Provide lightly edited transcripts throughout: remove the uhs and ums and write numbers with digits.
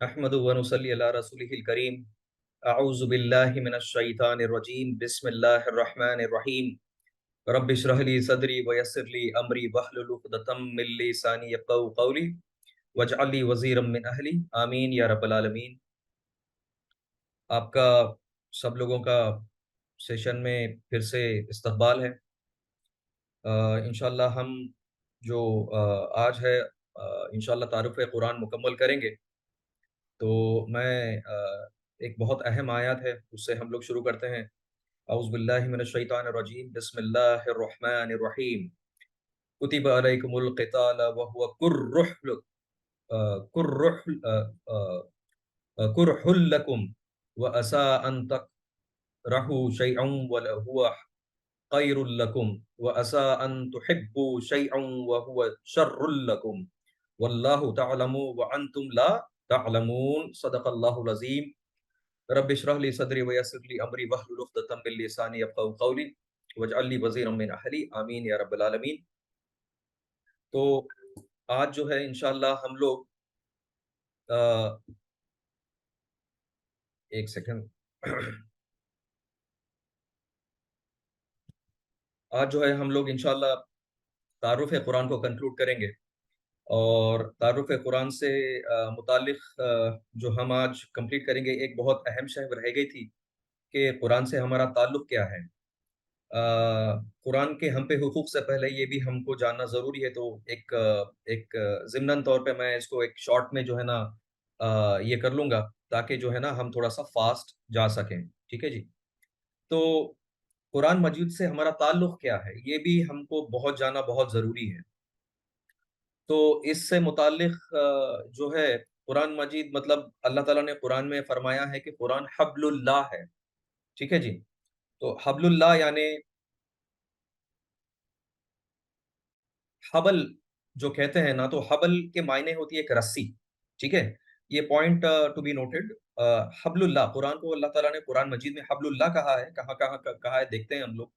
احمد و نصلی علی رسولہ الکریم اعوذ باللہ من الشیطان الرجیم بسم اللہ الرحمن الرحیم رب اشرح لی صدری ویسر لی امری واحلل عقدۃ من لسانی یفقهوا قولی واجعل لی وزیرا من اہلی آمین یا رب العالمین۔ آپ کا سب لوگوں کا سیشن میں پھر سے استقبال ہے۔ انشاءاللہ ہم جو آج ہے انشاءاللہ تعارف قرآن مکمل کریں گے، تو میں ایک بہت اہم آیات ہے اس سے ہم لوگ شروع کرتے ہیں۔ اعوذ باللہ من الشیطان الرجیم بسم اللہ الرحمن الرحیم کتب علیکم القتال وهو کرہ لکم وعسى ان تکرہوا شیئا وهو خیر لکم وعسى ان تحبوا شیئا وهو شر لکم واللہ تعلم وانتم لا تعلمون، صدق اللہ العظیم۔ رب اشرح لی صدری ویسر لی امری واحلل عقدۃ من لسانی یفقهوا قولی واجعل لی وزیرا من اہلی آمین یا رب العالمین۔ تو آج جو ہے انشاءاللہ ہم لوگ ایک سیکنڈ آج جو ہے ہم لوگ انشاءاللہ تعارف قرآن کو کنکلوڈ کریں گے، اور تعارف قرآن سے متعلق جو ہم آج کمپلیٹ کریں گے، ایک بہت اہم شے رہ گئی تھی کہ قرآن سے ہمارا تعلق کیا ہے۔ قرآن کے ہم پہ حقوق سے پہلے یہ بھی ہم کو جاننا ضروری ہے، تو ایک ضمناً طور پہ میں اس کو ایک شارٹ میں جو ہے نا یہ کر لوں گا، تاکہ جو ہے نا ہم تھوڑا سا فاسٹ جا سکیں، ٹھیک ہے جی۔ تو قرآن مجید سے ہمارا تعلق کیا ہے، یہ بھی ہم کو بہت جاننا بہت ضروری ہے۔ تو اس سے متعلق جو ہے قرآن مجید، مطلب اللہ تعالیٰ نے قرآن میں فرمایا ہے کہ قرآن حبل اللہ ہے، ٹھیک ہے جی۔ تو حبل اللہ یعنی حبل جو کہتے ہیں نا، تو حبل کے معنی ہوتی ہے ایک رسی، ٹھیک ہے۔ یہ پوائنٹ ٹو بی نوٹڈ۔ حبل اللہ، قرآن کو اللہ تعالیٰ نے قرآن مجید میں حبل اللہ کہا ہے، کہاں کہاں کہا ہے دیکھتے ہیں ہم لوگ۔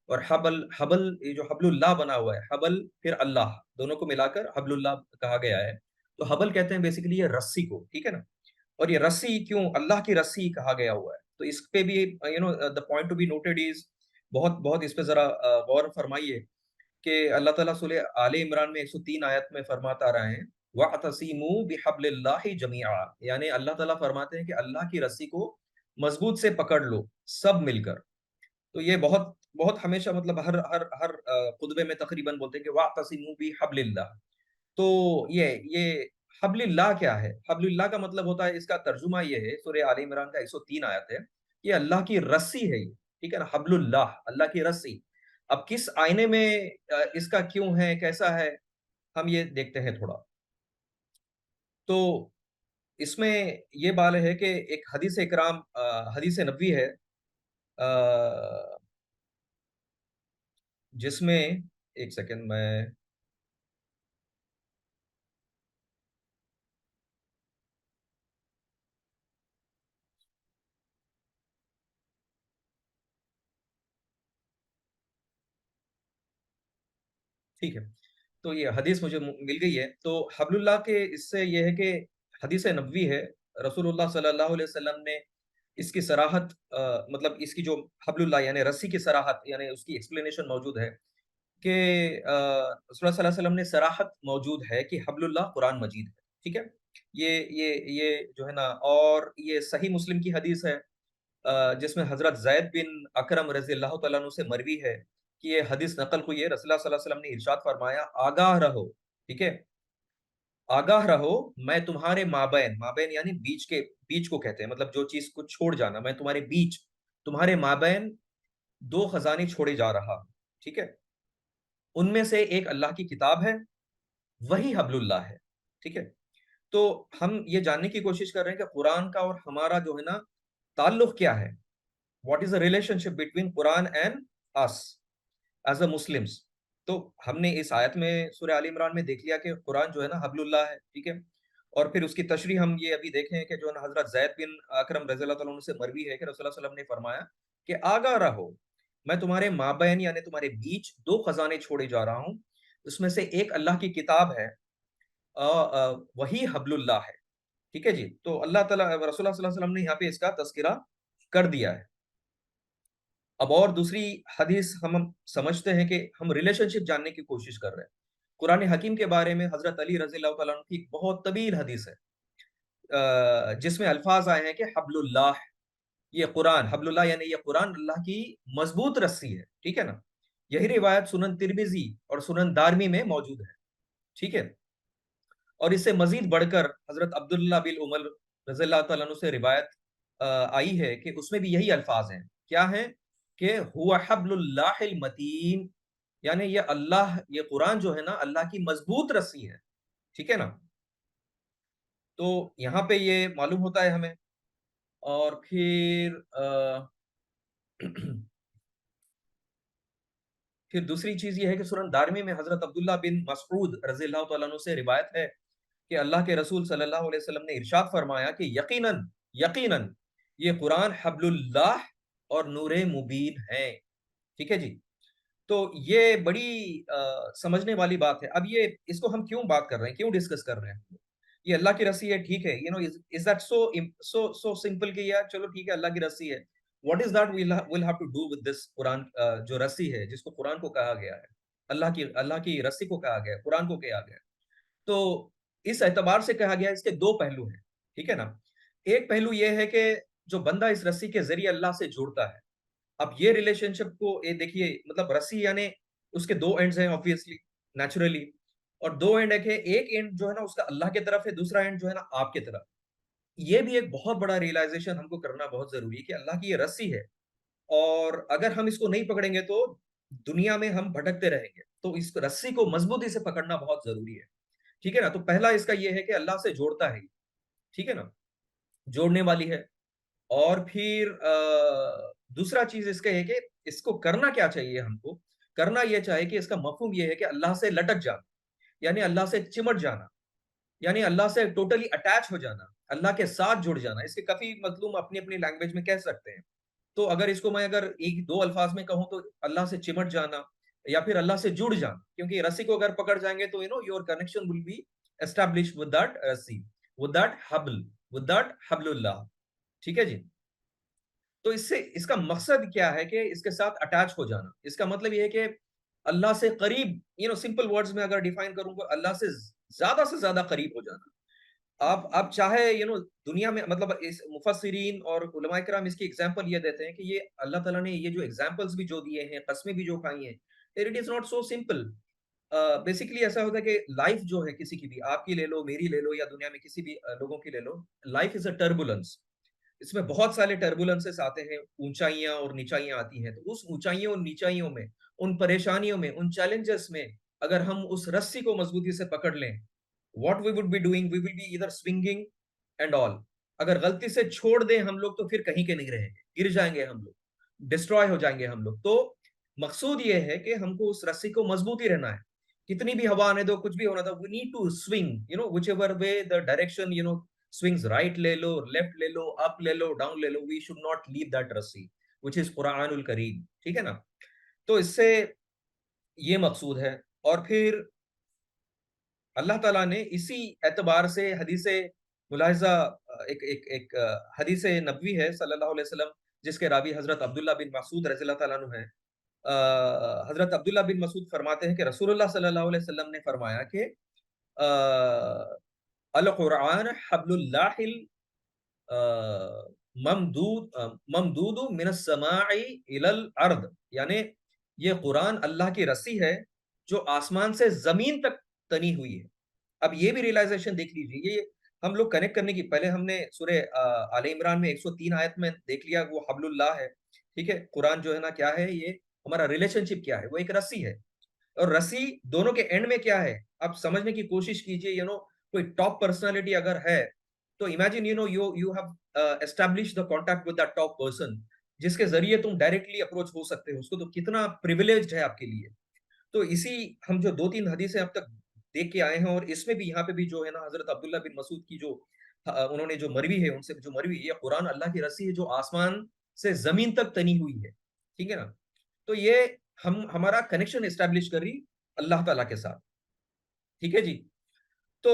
اور حبل یہ جو حبل اللہ بنا ہوا ہے، حبل پھر اللہ، دونوں کو ملا کر حبل اللہ کہا گیا ہے۔ تو حبل کہتے ہیں بیسیکلی یہ رسی کو، ٹھیک ہے نا۔ اور یہ رسی کیوں اللہ کی رسی کہا گیا ہوا ہے، تو اس پہ بھی the point to be noted is, بہت بہت اس پہ ذرا غور فرمائیے کہ اللہ تعالیٰ سورہ آل عمران میں 103 آیت میں فرماتا آ رہا ہے وَاعْتَصِمُوا بِحَبْلِ اللَّهِ جَمِيعًا، یعنی اللہ تعالیٰ فرماتے ہیں کہ اللہ کی رسی کو مضبوط سے پکڑ لو سب مل کر۔ تو یہ بہت بہت ہمیشہ، مطلب ہر ہر ہر خطبے میں تقریباً بولتے ہیں کہ وَاعْتَصِمُوا بِحَبْلِ اللَّهِ۔ تو یہ حبل اللہ کیا ہے؟ حبل اللہ کا مطلب ہوتا ہے، اس کا ترجمہ یہ ہے، سورہ آل عمران کا 103 آیت ہے، یہ اللہ کی رسی ہے، یہ ٹھیک ہے نا، حبل اللہ، اللہ کی رسی۔ اب کس آئینے میں اس کا کیوں ہے، کیسا ہے، ہم یہ دیکھتے ہیں تھوڑا۔ تو اس میں یہ بات ہے کہ ایک حدیث اکرام، حدیث نبوی ہے، جس میں، ایک سیکنڈ میں، ٹھیک ہے، تو یہ حدیث مجھے مل گئی ہے۔ تو حبل اللہ کے اس سے یہ ہے کہ حدیث نبوی ہے، رسول اللہ صلی اللہ علیہ وسلم نے اس کی صراحت، مطلب اس کی جو حبل اللہ یعنی رسی کی صراحت، یعنی اس کی ایکسپلینیشن موجود ہے کہ رسول اللہ صلی اللہ علیہ وسلم نے صراحت موجود ہے کہ حبل اللہ قرآن مجید ہے، ٹھیک ہے۔ یہ جو ہے نا، اور یہ صحیح مسلم کی حدیث ہے، جس میں حضرت زید بن اکرم رضی اللہ تعالیٰ عنہ سے مروی ہے کہ یہ حدیث نقل ہوئی ہے، رسول اللہ صلی اللہ علیہ وسلم نے ارشاد فرمایا آگاہ رہو، ٹھیک ہے، آگاہ رہو، میں تمہارے مابین، مابین یعنی بیچ کو کہتے ہیں، مطلب جو چیز کو چھوڑ جانا، میں تمہارے بیچ، تمہارے مابین دو خزانے چھوڑے جا رہا ہوں، ٹھیک ہے۔ ان میں سے ایک اللہ کی کتاب ہے، وہی حبل اللہ ہے، ٹھیک ہے۔ تو ہم یہ جاننے کی کوشش کر رہے ہیں کہ قرآن کا اور ہمارا جو ہے نا تعلق کیا ہے، what is the relationship between Quran and us as a Muslims. تو ہم نے اس آیت میں سورہ آل عمران میں دیکھ لیا کہ قرآن جو ہے نا حبل اللہ ہے، ٹھیک ہے۔ اور پھر اس کی تشریح ہم یہ ابھی دیکھیں کہ جو ہے نا حضرت زید بن اکرم رضی اللہ تعالیٰ عنہ سے مروی ہے کہ رسول اللہ صلی اللہ علیہ وسلم نے فرمایا کہ آگاہ رہو، میں تمہارے مابین یعنی تمہارے بیچ دو خزانے چھوڑے جا رہا ہوں، اس میں سے ایک اللہ کی کتاب ہے، وہی حبل اللہ ہے۔ ٹھیک ہے جی. تو اللہ تعالیٰ رسول اللہ صلی اللہ علیہ وسلم نے یہاں پہ اس کا تذکرہ کر دیا ہے. اب اور دوسری حدیث ہم سمجھتے ہیں کہ ہم ریلیشن شپ جاننے کی کوشش کر رہے ہیں. قرآن حکیم کے بارے میں حضرت علی رضی اللہ تعالیٰ عنہ کی ایک بہت طویل حدیث ہے، جس میں الفاظ آئے ہیں کہ حبل اللہ، یہ قرآن، حبل اللہ یعنی یہ قرآن اللہ کی مضبوط رسی ہے. ٹھیک ہے نا. یہی روایت سنن ترمذی اور سنن دارمی میں موجود ہے. ٹھیک ہے. اور اس سے مزید بڑھ کر حضرت عبداللہ بن عمر رضی اللہ تعالیٰ عنہ سے روایت آئی ہے کہ اس میں بھی یہی الفاظ ہیں. کیا ہیں؟ کہ ہوا حبل اللہ المتین، یعنی یہ قرآن جو ہے نا اللہ کی مضبوط رسی ہے. ٹھیک ہے نا. تو یہاں پہ یہ معلوم ہوتا ہے ہمیں. اور پھر پھر دوسری چیز یہ ہے کہ سنن دارمی میں حضرت عبداللہ بن مسعود رضی اللہ تعالیٰ عنہ سے روایت ہے کہ اللہ کے رسول صلی اللہ علیہ وسلم نے ارشاد فرمایا کہ یقیناً یقیناً یہ قرآن حبل اللہ اور نور مبین ہے. ٹھیک ہے جی. تو یہ بڑی سمجھنے والی بات ہے. اب یہ اس کو ہم کیوں بات کر رہے ہیں، کیوں ڈسکس کر رہے ہیں؟ یہ اللہ کی رسی ہے، ٹھیک ہے. از دیٹ سو سمپل کہ یار چلو ٹھیک ہے اللہ کی رسی ہے. What is that we'll have to do with this قرآن، جو رسی ہے جس کو قرآن کو کہا گیا ہے، اللہ کی رسی کو کہا گیا ہے، قرآن کو کہا گیا ہے. تو اس اعتبار سے کہا گیا، اس کے دو پہلو ہیں. ٹھیک ہے نا. ایک پہلو یہ ہے کہ جو بندہ اس رسی کے ذریعے اللہ سے جڑتا ہے. اب یہ ریلیشن شپ کو دیکھیے، مطلب رسی یعنی اس کے دو اینڈز ہیں obviously نیچرلی. اور دو اینڈ ہے کہ ایک اینڈ جو ہے نا اس کا اللہ کی طرف ہے، دوسرا اینڈ جو ہے نا آپ کی طرف. یہ بھی ایک بہت بڑا ریئلائزیشن ہم کو کرنا بہت ضروری ہے کہ اللہ کی یہ رسی ہے، اور اگر ہم اس کو نہیں پکڑیں گے تو دنیا میں ہم بھٹکتے رہیں گے. تو اس رسی کو مضبوطی سے پکڑنا بہت ضروری ہے. ٹھیک ہے نا. تو پہلا اس کا یہ ہے کہ اللہ سے جوڑتا ہے. ٹھیک ہے نا. جوڑنے والی ہے. اور پھر دوسرا چیز اس کا ہے کہ اس کو کرنا کیا چاہیے. ہم کو کرنا یہ چاہیے کہ اس کا مفہوم یہ ہے کہ اللہ سے لٹک جانا، یعنی اللہ سے چمٹ جانا، یعنی اللہ سے ٹوٹلی اٹیچ ہو جانا، اللہ کے ساتھ جڑ جانا. اس کے کافی مطلب اپنی اپنی لینگویج میں کہہ سکتے ہیں. تو اگر اس کو میں اگر ایک دو الفاظ میں کہوں تو اللہ سے چمٹ جانا یا پھر اللہ سے جڑ جانا. کیونکہ رسی کو اگر پکڑ جائیں گے تو your connection will be established with that رسی، with that حبل، with that حبل اللہ. ٹھیک ہے جی. تو اس کا مقصد کیا ہے کہ اس کے ساتھ اٹیچ ہو جانا. اس کا مطلب یہ ہے کہ اللہ سے قریب، سمپل ورڈز میں اگر ڈیفائن کروں تو اللہ سے زیادہ قریب ہو جانا. آپ چاہے دنیا میں، مطلب اس مفسرین اور علماء کرام اس کی ایگزامپل یہ دیتے ہیں کہ یہ اللہ تعالیٰ نے یہ جو ایگزامپلس بھی جو دیے ہیں، قسمیں بھی جو کھائی ہیں، it is not so simple. Basically ایسا ہوتا ہے کہ لائف جو ہے کسی کی بھی، آپ کی لے لو، میری لے لو، یا دنیا میں کسی بھی لوگوں کی لے لو، لائف از اے ٹربولنس. اس میں بہت سارے ٹربولنسز آتے ہیں، اونچائیاں اور نیچائیاں آتی ہیں. تو اس اونچائیوں اور نیچائیوں میں، ان پریشانیوں میں، ان چیلنجز میں اگر ہم اس رسی کو مضبوطی سے پکڑ لیں، what we would be doing, we will be either swinging and all. اگر غلطی سے چھوڑ دیں ہم لوگ تو پھر کہیں کے نہیں رہیں گے، گر جائیں گے ہم لوگ، ڈسٹروائے ہو جائیں گے ہم لوگ. تو مقصود یہ ہے کہ ہم کو اس رسی کو مضبوطی رہنا ہے. کتنی بھی ہوا آنے دو، کچھ بھی ہونا تھا، we need to swing, whichever way the direction, swings, right لے لو، left لے لو، up لے لو، down لے لو. we should not leave that رسی which is قرآن الکریم. ٹھیک ہے نا. تو اس سے یہ مقصود ہے. اور پھر اللہ تعالیٰ نے اسی اعتبار سے حدیث ملاحظہ، ایک حدیث نبوی ہے صلی اللہ علیہ وسلم، جس کے راوی حضرت عبداللہ بن مسعود رضی اللہ تعالیٰ عنہ ہیں. حضرت عبداللہ بن مسعود فرماتے ہیں کہ رسول اللہ صلی اللہ علیہ وسلم نے فرمایا کہ القرآن حبل اللہ ممدود من السماع الى الارض، یعنی یہ قرآن اللہ کی رسی ہے جو آسمان سے زمین تک تنی ہوئی ہے. اب یہ بھی ریلائزیشن دیکھ لیجیے، یہ ہم لوگ کنیکٹ کرنے کی، پہلے ہم نے سورہ آل عمران میں 103 آیت میں دیکھ لیا وہ حبل اللہ ہے. ٹھیک ہے. قرآن جو ہے نا کیا ہے، یہ ہمارا ریلیشن شپ کیا ہے، وہ ایک رسی ہے. اور رسی دونوں کے اینڈ میں کیا ہے آپ سمجھنے کی کوشش کیجیے. کوئی ٹاپ پرسنالٹی اگر ہے تو imagine you have establish the contact with that top person, جس کے ذریعے تم ڈائریکٹلی اپروچ ہو سکتے ہو اس کو. تو کتنا پریویلیجڈ ہے آپ کے لیے. تو اسی ہم جو 2-3 حدیثیں اب تک دیکھ کے آئے ہیں، اور اس میں بھی یہاں پہ بھی جو ہے نا حضرت عبداللہ بن مسعود کی جو انہوں نے جو مروی ہے، ان سے جو مروی، یہ قرآن اللہ کی رسی ہے جو آسمان سے زمین تک تنی ہوئی ہے. ٹھیک ہے نا. تو یہ ہمارا کنیکشن اسٹیبلش کری اللہ تعالیٰ کے ساتھ. ٹھیک ہے جی. تو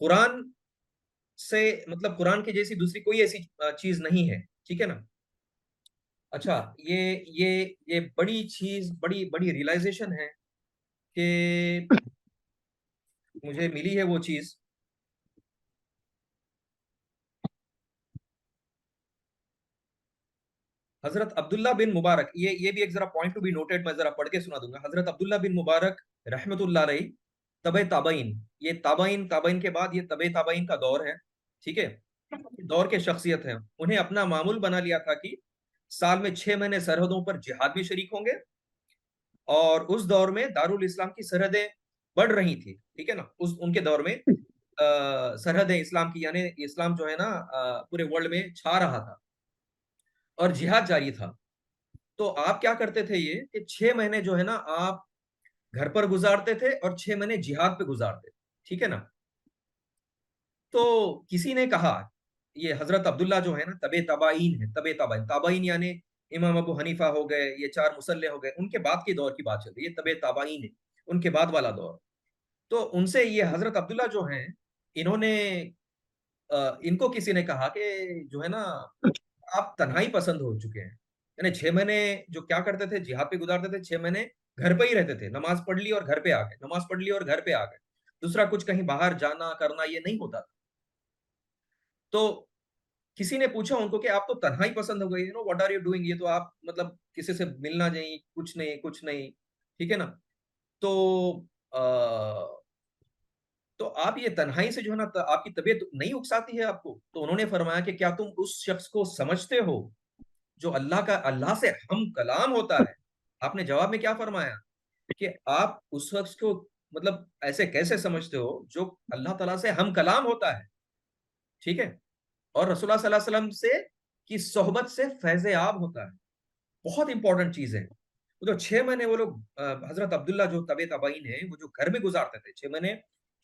قرآن سے مطلب قرآن کی جیسی دوسری کوئی ایسی چیز نہیں ہے، ٹھیک ہے نا؟ اچھا، یہ بڑی چیز، بڑی بڑی ریئلائزیشن ہے کہ مجھے ملی ہے وہ چیز. حضرت عبداللہ بن مبارک، یہ بھی ایک ذرا پوائنٹ ٹو بی نوٹڈ، میں ذرا پڑھ کے سنا دوں گا. حضرت عبداللہ بن مبارک رحمت اللہ علیہ تبع تابعین، یہ تابعین کے بعد یہ تبع تابعین کا دور ہے، ٹھیک ہے، دور کے شخصیت ہیں. انہیں اپنا معمول بنا لیا تھا کہ سال میں 6 مہینے سرحدوں پر جہاد بھی شریک ہوں گے، اور اس دور میں دارالاسلام کی سرحدیں بڑھ رہی تھی، ٹھیک ہے نا، ان کے دور میں سرحدیں اسلام کی، یعنی اسلام جو ہے نا پورے ورلڈ میں چھا رہا تھا اور جہاد جاری تھا. تو آپ کیا کرتے تھے یہ کہ 6 مہینے جو ہے نا آپ گھر پر گزارتے تھے اور 6 مہینے جہاد پہ گزارتے تھے، ٹھیک ہے نا. تو کسی نے کہا، یہ حضرت عبداللہ جو ہے نا تبع تابعین ہے، تبع تابعین، تابعین یعنی امام ابو حنیفہ ہو گئے، یہ 4 مصلح ہو گئے، ان کے بعد کے دور کی بات چل رہی ہے، یہ تبع تابعین ہے، ان کے بعد والا دور. تو ان سے یہ حضرت عبداللہ جو ہیں، انہوں نے ان کو کسی نے کہا کہ جو ہے نا آپ تنہائی پسند ہو چکے ہیں، یعنی 6 مہینے جو کیا کرتے تھے جہاد پہ گزارتے تھے، 6 مہینے گھر پہ ہی رہتے تھے، نماز پڑھ لی اور گھر پہ آ گئے، نماز پڑھ لی اور گھر پہ آ گئے، دوسرا کچھ کہیں باہر جانا کرنا یہ نہیں ہوتا تھا. تو کسی نے پوچھا ان کو کہ آپ تو تنہائی پسند ہو گئی، you know what are you doing, یہ تو آپ مطلب کسی سے ملنا نہیں، کچھ نہیں کچھ نہیں، ٹھیک ہے نا. تو تو آپ یہ تنہائی سے جو ہے نا آپ کی طبیعت نہیں اکساتی ہے آپ کو؟ تو انہوں نے فرمایا کہ کیا تم اس شخص کو سمجھتے ہو جو اللہ سے ہم کلام ہوتا ہے؟ آپ نے جواب میں کیا فرمایا کہ آپ اس شخص کو مطلب ایسے کیسے سمجھتے ہو جو اللہ تعالیٰ سے ہم کلام ہوتا ہے، ٹھیک ہے، اور رسول اللہ صلی اللہ علیہ وسلم سے کی صحبت سے فیض یاب ہوتا ہے. بہت امپورٹنٹ چیز ہے. وہ جو 6 مہینے وہ لوگ حضرت عبداللہ جو تبع تابعین ہیں، وہ جو گھر میں گزارتے تھے 6 مہینے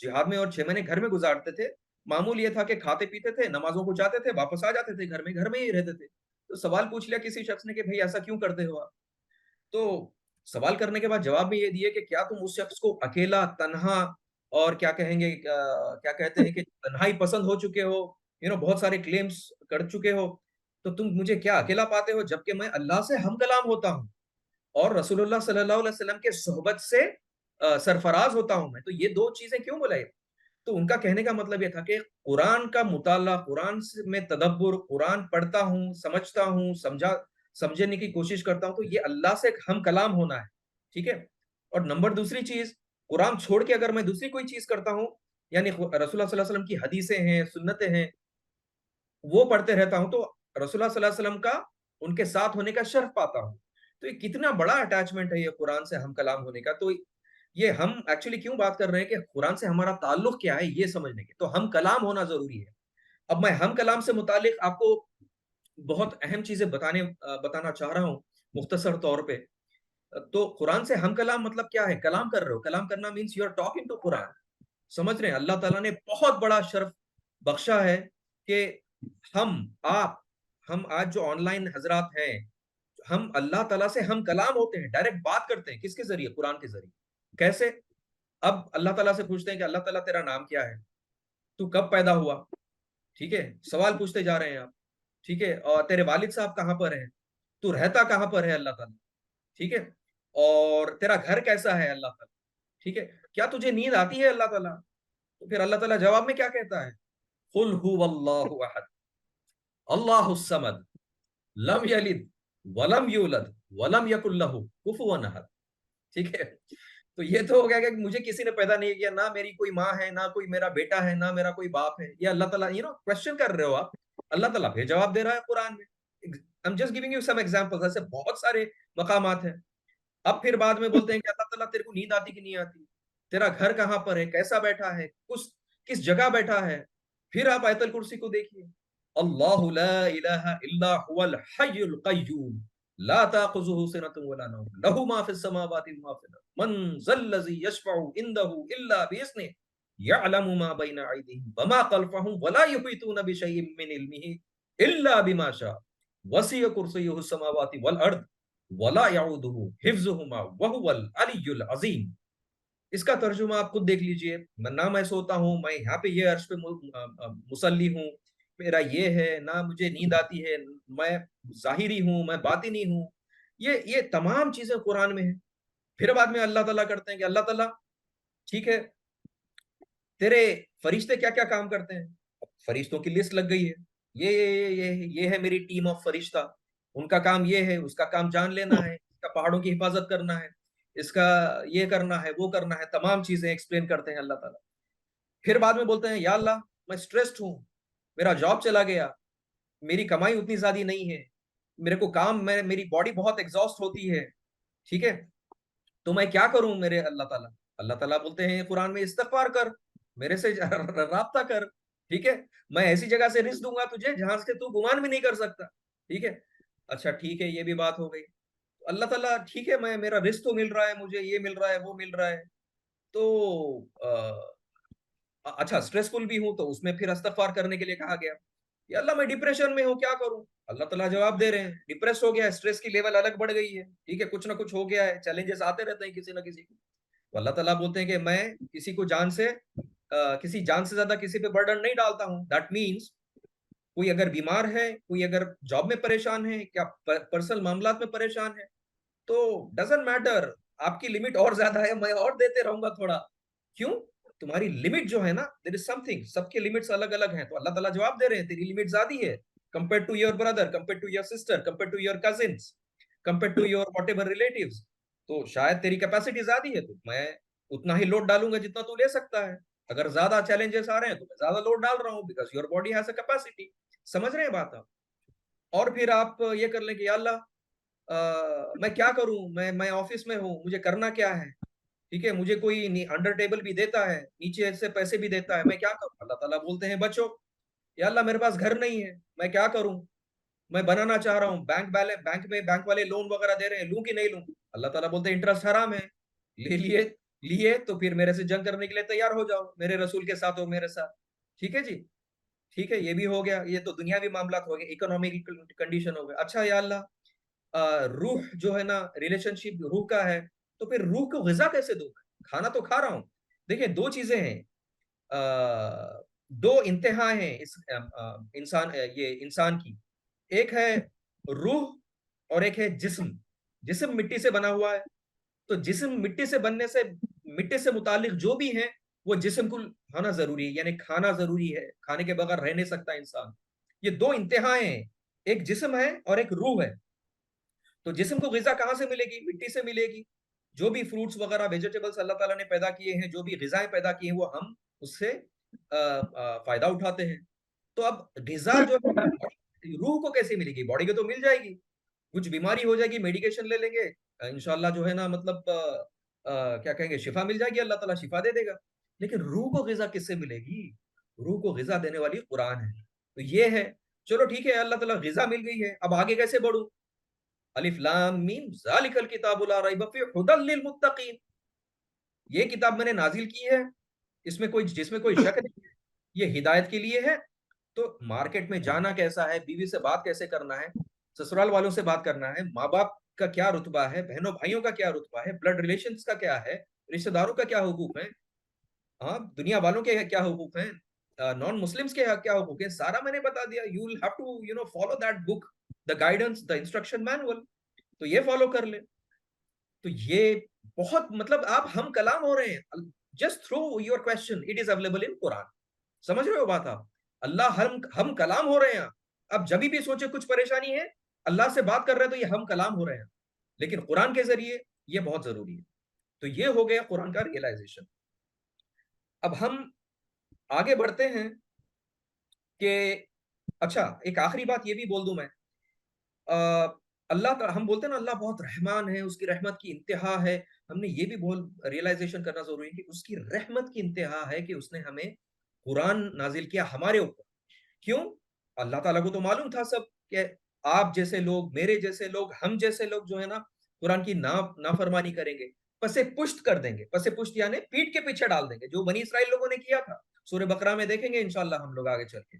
جہاد میں اور 6 مہینے گھر میں گزارتے تھے. معمول یہ تھا کہ کھاتے پیتے تھے، نمازوں کو جاتے تھے، واپس آ جاتے تھے گھر میں ہی رہتے تھے. تو سوال پوچھ لیا کسی شخص نے کہ بھئی ایسا کیوں کرتے ہو آپ؟ تو سوال کرنے کے بعد جواب میں یہ دیے کہ کیا تم اس شخص کو اکیلا، تنہا اور کیا کہیں گے کیا کہتے ہیں کہ تنہائی پسند ہو چکے ہو، بہت سارے کلیمز کر چکے ہو، تو تم مجھے کیا اکیلا پاتے ہو جبکہ میں اللہ سے ہم کلام ہوتا ہوں اور رسول اللہ صلی اللہ علیہ وسلم کے صحبت سے سرفراز ہوتا ہوں میں. تو یہ دو چیزیں کیوں بلائے؟ تو ان کا کہنے کا مطلب یہ تھا کہ قرآن کا مطالعہ، قرآن میں تدبر، قرآن پڑھتا ہوں، سمجھتا ہوں، سمجھنے کی کوشش کرتا ہوں، تو یہ اللہ سے ہم کلام ہونا ہے، ٹھیک ہے. اور نمبر دوسری چیز، قرآن چھوڑ کے اگر میں دوسری کوئی چیز کرتا ہوں، یعنی رسول اللہ صلی اللہ علیہ وسلم کی حدیثیں ہیں، سنتیں ہیں، وہ پڑھتے رہتا ہوں، تو رسول اللہ صلی اللہ علیہ وسلم کا ان کے ساتھ ہونے کا شرف پاتا ہوں. تو یہ کتنا بڑا اٹیچمنٹ ہے یہ قرآن سے ہم کلام ہونے کا. تو یہ ہم ایکچولی کیوں بات کر رہے ہیں کہ قرآن سے ہمارا تعلق کیا ہے یہ سمجھنے کے، تو ہم کلام ہونا ضروری ہے. اب میں ہم کلام سے متعلق آپ کو بہت اہم چیزیں بتانا چاہ رہا ہوں مختصر طور پہ. تو قرآن سے ہم کلام مطلب کیا ہے؟ کلام کر رہے ہو، کلام کرنا means you are talking to Quran. سمجھ رہے ہیں؟ اللہ تعالیٰ نے بہت بڑا شرف بخشا ہے کہ آپ ہم آج جو آن لائن حضرات ہیں، ہم اللہ تعالیٰ سے ہم کلام ہوتے ہیں، ڈائریکٹ بات کرتے ہیں. کس کے ذریعے؟ قرآن کے ذریعے. کیسے؟ اب اللہ تعالیٰ سے پوچھتے ہیں کہ اللہ تعالیٰ تیرا نام کیا ہے، تو کب پیدا ہوا، ٹھیک ہے، سوال پوچھتے جا رہے ہیں آپ، ٹھیک ہے، اور تیرے والد صاحب کہاں پر ہیں، تو رہتا کہاں پر ہے اللہ تعالیٰ، ٹھیک ہے، اور تیرا گھر کیسا ہے اللہ تعالیٰ، ٹھیک ہے، کیا تجھے نیند آتی ہے اللہ تعالیٰ؟ تو پھر اللہ تعالیٰ جواب میں کیا کہتا ہے؟ قل هو اللہ احد اللہ الصمد لم یلد ولم یولد ولم یکن لہ کفوا احد. ٹھیک ہے. تو یہ تو ہو گیا کہ مجھے کسی نے پیدا نہیں کیا، نہ میری کوئی ماں ہے، نہ کوئی میرا بیٹا ہے، نہ میرا کوئی باپ ہے. یہ اللہ تعالیٰ کوشچن کر رہے ہو آپ، اللہ تعالیٰ پھر جواب دے رہا ہے قرآن میں. I'm just giving you some examples. ایسے بہت سارے مقامات ہیں. اب پھر بعد میں بولتے ہیں کہ اللہ تعالیٰ تیرے کو نیند آتی کہ نہیں آتی، تیرا گھر کہاں پر ہے، کیسا بیٹھا ہے، کس جگہ بیٹھا ہے. پھر آپ آیت الکرسی کو دیکھیے، اللہ لا الہ الا هو الحی القیوم لا تاخذه سنة ولا نوم له ما في السماوات وما في الارض من ذا الذي يشفع عنده الا باذنه يعلم ما بين ايديهم وما خلفهم ولا يحيطون بشيء من علمه الا بما شاء وسع كرسيه السماوات والارض ولا يعوده حفظهما وهو العلي العظيم. اس کا ترجمہ آپ خود دیکھ لیجئے. نہ میں سوتا ہوں، میں یہاں پہ یہ عرش پہ مسلی ہوں، میرا یہ ہے، نہ مجھے نیند آتی ہے، میں ظاہری ہوں، میں باطنی ہوں. یہ تمام چیزیں قرآن میں ہیں. پھر بعد میں اللہ تعالیٰ کرتے ہیں کہ اللہ تعالیٰ ٹھیک ہے تیرے فرشتے کیا کیا کام کرتے ہیں. فرشتوں کی لسٹ لگ گئی ہے، یہ ہے میری ٹیم آف فرشتہ، ان کا کام یہ ہے، اس کا کام جان لینا ہے، اس کا پہاڑوں کی حفاظت کرنا ہے، اس کا یہ کرنا ہے، وہ کرنا ہے. تمام چیزیں ایکسپلین کرتے ہیں اللہ تعالیٰ. پھر بعد میں بولتے ہیں یا اللہ میں سٹریسڈ ہوں، میرا جاب چلا گیا، میری کمائی اتنی زیادہ نہیں ہے، میرے کو کام میں میری باڈی بہت ایگزاسٹ ہوتی ہے، ٹھیک ہے، تو میں کیا کروں میرے اللہ تعالیٰ. اللہ تعالیٰ بولتے ہیں قرآن میں استغفار کر، میرے سے رابطہ کر، ٹھیک ہے، میں ایسی جگہ سے رزق دوں گا تجھے جہاں سے تو گمان بھی نہیں کر سکتا. ٹھیک ہے، اچھا ٹھیک ہے، یہ بھی بات ہو گئی. اللہ تعالیٰ ٹھیک ہے، میں میرا رزق تو مل رہا ہے، مجھے یہ مل رہا ہے، وہ مل رہا ہے، تو اچھا اسٹریسفل بھی ہوں تو اس میں پھر استغفار کرنے کے لیے کہا گیا. یا اللہ میں ڈپریشن میں ہوں، کیا کروں. اللہ تعالیٰ جواب دے رہے ہیں ڈپریس ہو گیا ہے، اسٹریس کی لیول الگ بڑھ گئی ہے، ٹھیک ہے، کچھ نہ کچھ ہو گیا ہے، چیلنجز آتے رہتے ہیں کسی نہ کسی کو. تو اللہ تعالیٰ بولتے ہیں کہ میں کسی کو کسی جان سے زیادہ کسی پہ برڈن نہیں ڈالتا ہوں. دیٹ مینس کوئی اگر بیمار ہے، کوئی اگر جاب میں پریشان ہے، کیا پرسنل معاملات میں پریشان ہے، تو ڈزنٹ میٹر، آپ کی لمٹ اور زیادہ ہے، میں اور دیتے رہوں گا تھوڑا. کیوں؟ تمہاری لمٹ جو ہے نا، دیر از سم تھنگ، سب کے لمٹس الگ الگ ہیں. تو اللہ تعالیٰ جواب دے رہے ہیں تیری لمٹ زیادہ ہے compare to your brother, compare to your sister, compare to your cousins, compare to your whatever relatives. تو شاید تیری کیپیسٹی زیادہ ہے، تو میں اتنا ہی لوڈ ڈالوں گا جتنا تو لے سکتا ہے. اگر زیادہ چیلنجز آ رہے ہیں تو میں زیادہ لوڈ ڈال رہا ہوں، because your body has a capacity. سمجھ رہے ہیں بات آپ؟ اور پھر آپ یہ کر لیں کہ یا اللہ میں کیا کروں، میں آفس میں ہوں، مجھے کرنا کیا ہے، ٹھیک ہے، مجھے کوئی انڈر ٹیبل بھی دیتا ہے، نیچے سے پیسے بھی دیتا ہے، میں کیا کروں. اللہ تعالیٰ بولتے ہیں بچو. یا اللہ میرے پاس گھر نہیں ہے، میں کیا کروں، میں بنانا چاہ رہا ہوں، بینک میں بینک والے لون وغیرہ دے رہے ہیں، لوں کہ نہیں لوں. اللہ تعالیٰ بولتے ہیں انٹرسٹ حرام ہے، لیے تو پھر میرے سے جنگ کرنے کے لیے تیار ہو جاؤ، میرے رسول کے ساتھ ہو، میرے ساتھ. ٹھیک ہے جی، ٹھیک ہے، یہ بھی ہو گیا، یہ تو دنیاوی معاملات ہو گئے، اکنامک کنڈیشن ہو گئے. اچھا یا اللہ روح جو ہے نا، ریلیشن شپ روح کا ہے، تو پھر روح کو غذا کیسے دوں؟ کھانا تو کھا رہا ہوں. دیکھیں دو چیزیں ہیں، دو انتہا ہیں اس انسان کی. ایک ہے روح اور ایک ہے جسم. جسم مٹی سے بنا ہوا ہے، تو جسم مٹی سے بننے سے، مٹی سے متعلق جو بھی ہیں وہ جسم کو ہونا ضروری ہے، یعنی کھانا ضروری ہے، کھانے کے بغیر رہ نہیں سکتا انسان. یہ دو انتہائیں ہیں، ایک جسم ہے اور ایک روح ہے. تو جسم کو غذا کہاں سے ملے گی؟ مٹی سے ملے گی. جو بھی فروٹس وغیرہ ویجیٹیبلس اللہ تعالیٰ نے پیدا کیے ہیں، جو بھی غذائیں پیدا کی ہیں، وہ ہم اس سے فائدہ اٹھاتے ہیں. تو اب غذا جو روح کو کیسے ملے گی؟ باڈی کو تو مل جائے گی، کچھ بیماری ہو جائے گی میڈیکیشن لے لیں گے، انشاءاللہ جو ہے نا مطلب کیا کہیں گے، شفا مل جائے گی، اللہ تعالیٰ شفا دے دے گا. لیکن روح کو غذا کس سے ملے گی؟ روح کو غذا دینے والی قرآن ہے. تو یہ ہے، چلو ٹھیک ہے، اللہ تعالیٰ غذا مل گئی ہے، اب آگے کیسے بڑھوں؟ الف لام میم ذالک الکتاب لا ریب فیہ ھدی للمتقین. یہ کتاب میں نے نازل کی ہے، جس میں کوئی شک نہیں ہے، یہ ہدایت کے لیے ہے. تو مارکیٹ میں جانا کیسا ہے، بیوی سے بات کیسے کرنا ہے، سسرال والوں سے بات کرنا ہے، ماں باپ کا کیا رتبہ ہے، بہنوں بھائیوں کا کیا رتبہ ہے، بلڈ ریلیشنز کا کیا ہے، رشتہ داروں کا کیا حقوق ہے، ہاں دنیا والوں کے کیا حقوق ہیں، نان مسلمز کے کیا حقوق ہیں، سارا میں نے بتا دیا. You will have to follow that book, the guidance, the instruction manual. تو یہ فالو کر لیں. تو یہ بہت مطلب آپ ہم کلام ہو رہے ہیں. Just throw your question it is available in Quran. سمجھ رہے ہو بات آپ؟ اللہ ہم کلام ہو رہے ہیں. اب جبھی بھی سوچے کچھ پریشانی ہے، اللہ سے بات کر رہے ہیں تو یہ ہم کلام ہو رہے ہیں، لیکن قرآن کے ذریعے یہ بہت ضروری ہے. تو یہ ہو گیا قرآن کا ریئلائزیشن. اب ہم آگے بڑھتے ہیں کہ اچھا ایک آخری بات یہ بھی بول دوں میں. اللہ ہم بولتے ہیں نا اللہ بہت رحمان ہے، اس کی رحمت کی انتہا ہے. ہم نے یہ بھی بہت ریئلائزیشن کرنا ضروری ہے کہ اس کی رحمت کی انتہا ہے کہ اس نے ہمیں قرآن نازل کیا ہمارے اوپر. کیوں؟ اللہ تعالیٰ کو تو معلوم تھا سب کہ آپ جیسے لوگ، میرے جیسے لوگ، ہم جیسے لوگ جو ہے نا قرآن کی نافرمانی کریں گے، پسے پشت کر دیں گے. پسے پشت یعنی پیٹ کے پیچھے ڈال دیں گے، جو بنی اسرائیل لوگوں نے کیا تھا. سورہ بقرہ میں دیکھیں گے انشاءاللہ ہم لوگ آگے چل کے.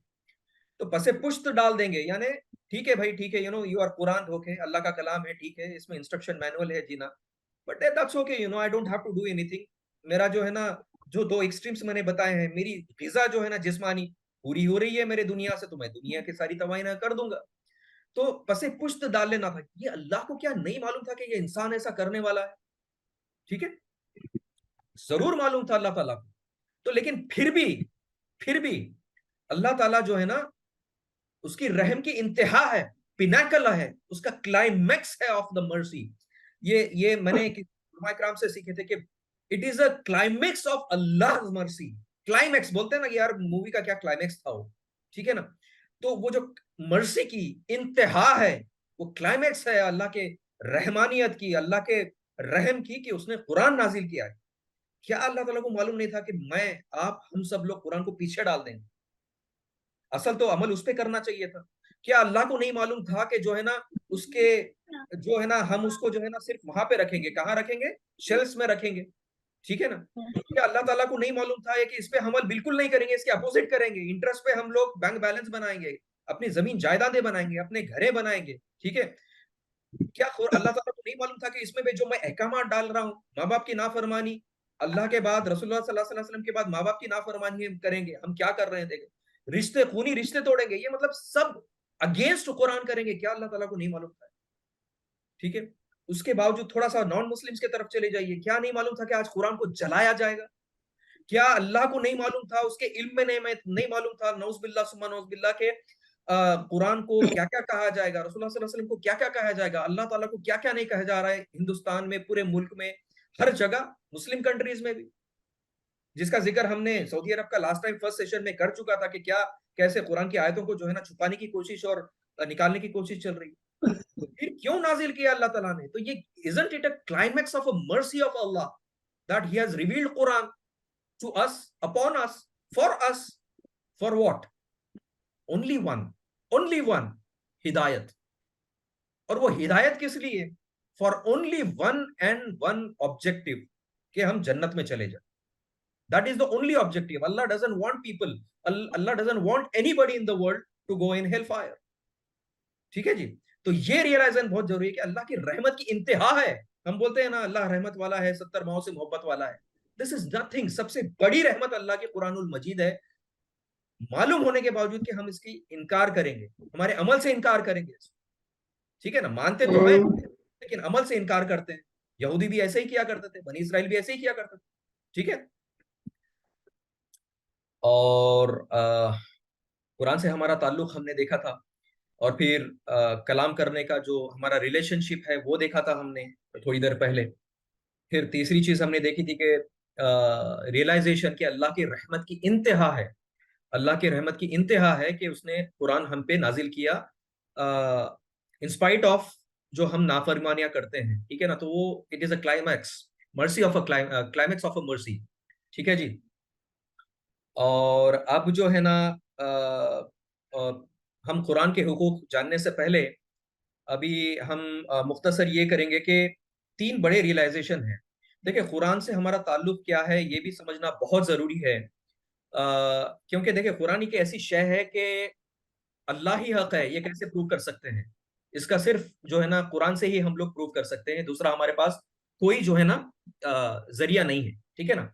تو پسے پشت ڈال دیں گے، یعنی ٹھیک ہے بھائی، ٹھیک ہے، یو آر قرآن، اوکے، اللہ کا کلام ہے، ٹھیک ہے، اس میں انسٹرکشن مینول ہے جینا، but that's okay, I don't have to do anything. میرا جو ہے نا جو دو ایکسٹریمز میں نے بتائے ہیں، میری غذا جو ہے نا جسمانی پوری ہو رہی ہے میرے دنیا سے، تو میں دنیا کی ساری توانائی کر دوں گا. تو پس پشت ڈال لینا تھا. یہ اللہ کو کیا نہیں معلوم تھا کہ یہ انسان ایسا کرنے والا ہے؟ ٹھیک ہے، ضرور معلوم تھا اللہ تعالیٰ کو. تو لیکن پھر بھی اللہ تعالیٰ جو ہے نا اس کی رحم کی انتہا ہے، پینیکل ہے، اس کا کلائمیکس ہے آف دا مرسی. یہ میں نے علماء کرام سے سیکھے تھے کہ it is a climax of Allah mercy. Climax بولتے ہیں نا کہ یار مووی کا کیا کلائمیکس تھا وہ، ٹھیک ہے نا. تو وہ جو مرسی کی انتہا ہے وہ کلائمیکس ہے اللہ کے رحمانیت کی، اللہ کے رحم کی، کہ اس نے قرآن نازل کیا ہے. کیا اللہ تعالیٰ کو معلوم نہیں تھا کہ میں آپ ہم سب لوگ قرآن کو پیچھے ڈال دیں گے؟ اصل تو عمل اس پہ کرنا چاہیے تھا. کیا اللہ کو نہیں معلوم تھا کہ جو ہے نا اس کے جو ہے نا ہم اس کو جو ہے نا صرف وہاں پہ رکھیں گے، کہاں رکھیں گے؟ شیلفز میں رکھیں گے. ٹھیک ہے نا. کیا اللہ تعالیٰ کو نہیں معلوم تھا کہ اس پہ عمل بالکل نہیں کریں گے، اس کے اپوزٹ کریں گے، انٹرسٹ پہ ہم لوگ بینک بیلنس بنائیں گے، اپنی زمین جائیدادیں بنائیں گے، اپنے گھریں بنائیں گے. ٹھیک ہے. کیا اللہ تعالیٰ کو نہیں معلوم تھا کہ اس میں جو میں احکامات ڈال رہا ہوں، ماں باپ کی نافرمانی، اللہ کے بعد رسول اللہ صلی اللہ علیہ وسلم کے بعد ماں باپ کی نافرمانی ہم کریں گے، ہم کیا کر رہے ہیں دیکھیں، رشتے خونی رشتے توڑیں گے، یہ مطلب سب اگینسٹ قرآن کریں گے. کیا اللہ تعالیٰ کو نہیں معلوم تھا؟ ٹھیک ہے. اس کے باوجود تھوڑا سا نان مسلمز کی طرف چلے جائیے، کیا نہیں معلوم تھا کہ آج قرآن کو جلایا جائے گا؟ کیا اللہ کو نہیں معلوم تھا، اس کے علم میں نہیں معلوم تھا، نعوذ باللہ ثم نعوذ باللہ، کے قرآن کو کیا کیا کہا جائے گا، رسول اللہ صلی اللہ علیہ وسلم کو کیا کیا کہا جائے گا، اللہ تعالیٰ کو کیا کیا نہیں کہا جا رہا ہے ہندوستان میں، پورے ملک میں، ہر جگہ، مسلم کنٹریز میں بھی، جس کا ذکر ہم نے سعودی عرب کا لاسٹ ٹائم فرسٹ سیشن میں کر چکا تھا کہ کیا کیسے قرآن کی آیتوں کو جو ہے نا چھپانے کی کوشش اور نکالنے کی کوشش چل رہی ہے. پھر کیوں نازل کیا اللہ تعالیٰ نے؟ تو یہ isn't it a climax of a mercy of Allah that he has revealed Quran to us, upon us, for what? only one ہدایت. اور وہ ہدایت کس لیے؟ for only one objective، کہ ہم جنت میں چلے جائیں. that is the only objective. Allah doesn't want Allah doesn't want anybody in the world to go in hellfire. ٹھیک ہے جی. تو یہ ریئلائزن بہت ضروری ہے کہ اللہ کی رحمت کی انتہا ہے. ہم بولتے ہیں نا اللہ رحمت والا ہے، 70 ماؤں سے محبت والا ہے. دس از نتھنگ. سب سے بڑی رحمت اللہ کی قرآن المجید ہے، معلوم ہونے کے باوجود کہ ہم اس کی انکار کریں گے، ہمارے عمل سے انکار کریں گے. ٹھیک ہے نا. مانتے تو ہیں لیکن عمل سے انکار کرتے ہیں. یہودی بھی ایسے ہی کیا کرتے تھے، بنی اسرائیل بھی ایسے ہی کیا کرتے تھے. ٹھیک ہے. اور قرآن سے ہمارا تعلق ہم نے دیکھا تھا، اور پھر کلام کرنے کا جو ہمارا ریلیشن شپ ہے وہ دیکھا تھا ہم نے تھوڑی دیر پہلے. پھر تیسری چیز ہم نے دیکھی تھی کہ ریئلائزیشن کہ اللہ کی رحمت کی انتہا ہے. اللہ کی رحمت کی انتہا ہے کہ اس نے قرآن ہم پہ نازل کیا انسپائٹ آف جو ہم نافرمانیاں کرتے ہیں. ٹھیک ہے نا. تو وہ it is a climax, mercy of a climax of a mercy. ٹھیک ہے جی. اور اب جو ہے نا ہم قرآن کے حقوق جاننے سے پہلے ابھی ہم مختصر یہ کریں گے کہ 3 بڑے ریئلائزیشن ہیں. دیکھیں قرآن سے ہمارا تعلق کیا ہے یہ بھی سمجھنا بہت ضروری ہے، کیونکہ دیکھیں قرآن ایک ایسی شے ہے کہ اللہ ہی حق ہے. یہ کیسے پروو کر سکتے ہیں؟ اس کا صرف جو ہے نا قرآن سے ہی ہم لوگ پروو کر سکتے ہیں. دوسرا ہمارے پاس کوئی جو ہے نا ذریعہ نہیں ہے. ٹھیک ہے نا.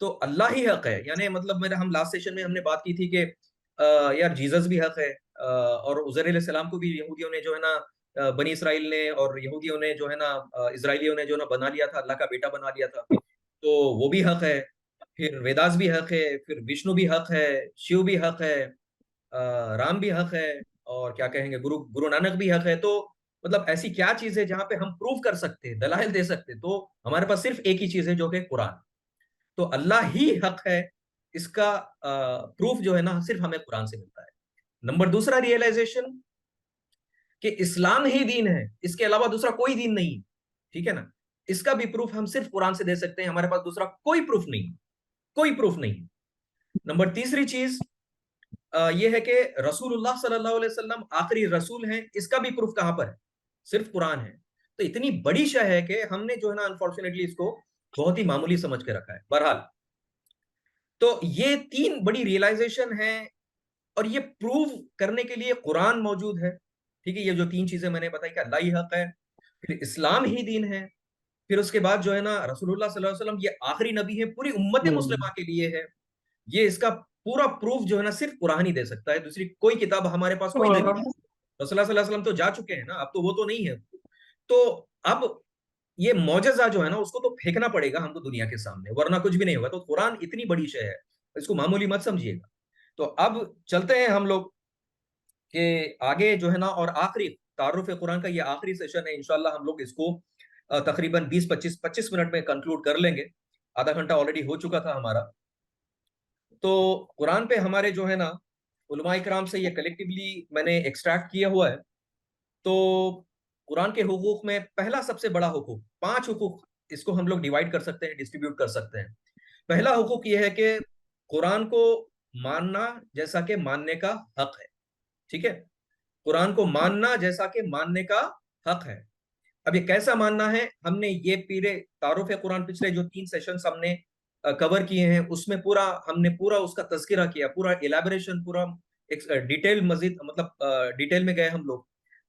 تو اللہ ہی حق ہے. یعنی مطلب ہم لاسٹ سیشن میں ہم نے بات کی تھی کہ یار جیزس بھی حق ہے، اور عزیر علیہ السلام کو بھی یہودیوں نے جو ہے نا بنی اسرائیل نے اور یہودیوں نے جو ہے نا اسرائیلیوں نے جو نا بنا لیا تھا، اللہ کا بیٹا بنا لیا تھا، تو وہ بھی حق ہے. پھر ویداس بھی حق ہے، پھر وشنو بھی حق ہے، شیو بھی حق ہے، رام بھی حق ہے، اور کیا کہیں گے گرو نانک بھی حق ہے. تو مطلب ایسی کیا چیز ہے جہاں پہ ہم پروف کر سکتے، دلائل دے سکتے؟ تو ہمارے پاس صرف ایک ہی چیز ہے جو کہ قرآن. تو اللہ ہی حق ہے، اس کا پروف جو ہے نا صرف ہمیں قرآن سے ملتا ہے. نمبر دوسرا ریئلائزیشن کہ اسلام ہی دین ہے، اس کے علاوہ دوسرا کوئی دین نہیں. ٹھیک ہے نا. اس کا بھی پروف ہم صرف قرآن سے دے سکتے ہیں، ہمارے پاس دوسرا کوئی پروف نہیں، کوئی پروف نہیں. نمبر تیسری چیز یہ ہے کہ رسول اللہ صلی اللہ علیہ وسلم آخری رسول ہیں، اس کا بھی پروف کہاں پر ہے؟ صرف قرآن ہے. تو اتنی بڑی شے ہے کہ ہم نے جو ہے نا انفارچونیٹلی اس کو بہت ہی معمولی سمجھ کے رکھا ہے. بہرحال تو یہ 3 بڑی ریئلائزیشن ہیں، اور یہ پروو کرنے کے لیے قرآن موجود ہے. ٹھیک ہے. یہ جو 3 چیزیں میں نے بتائی کہ اللہ ہی حق ہے، پھر اسلام ہی دین ہے، پھر اس کے بعد جو ہے نا رسول اللہ صلی اللہ علیہ وسلم یہ آخری نبی ہے پوری امت مسلمہ کے لیے ہے. یہ اس کا پورا پروف جو ہے نا صرف قرآن ہی دے سکتا ہے, دوسری کوئی کتاب ہمارے پاس کوئی دلیل نہیں. رسول اللہ صلی اللہ علیہ وسلم تو جا چکے ہیں نا, اب تو وہ تو نہیں ہے. تو اب یہ معجزہ جو ہے نا اس کو تو پھینکنا پڑے گا ہم کو دنیا کے سامنے, ورنہ کچھ بھی نہیں ہوگا. تو قرآن اتنی بڑی شے ہے, اس کو معمولی مت سمجھیے گا. تو اب چلتے ہیں ہم لوگ کہ آگے جو ہے نا, اور آخری تعارف قرآن کا یہ آخری سیشن ہے. انشاءاللہ ہم لوگ اس کو تقریباً 20-25 منٹ میں کنکلوڈ کر لیں گے. آدھا گھنٹہ آلریڈی ہو چکا تھا ہمارا. تو قرآن پہ ہمارے جو ہے نا علماء کرام سے یہ کلیکٹیولی میں نے ایکسٹریکٹ کیا ہوا ہے. تو قرآن کے حقوق میں پہلا سب سے بڑا حقوق, 5 حقوق اس کو ہم لوگ ڈیوائڈ کر سکتے ہیں, ڈسٹریبیوٹ کر سکتے ہیں. پہلا حقوق یہ ہے کہ قرآن کو ماننا جیسا کہ ماننے کا حق ہے. ٹھیک ہے, قرآن کو ماننا جیسا کہ ماننے کا حق ہے. اب یہ کیسا ماننا ہے, ہم نے یہ پیرے تعارف قرآن پچھلے جو 3 سیشنز ہم نے کور کیے ہیں اس میں پورا ہم نے پورا اس کا تذکرہ کیا, پورا ایلیبریشن, پورا ڈیٹیل, مزید مطلب ڈیٹیل میں گئے ہم لوگ.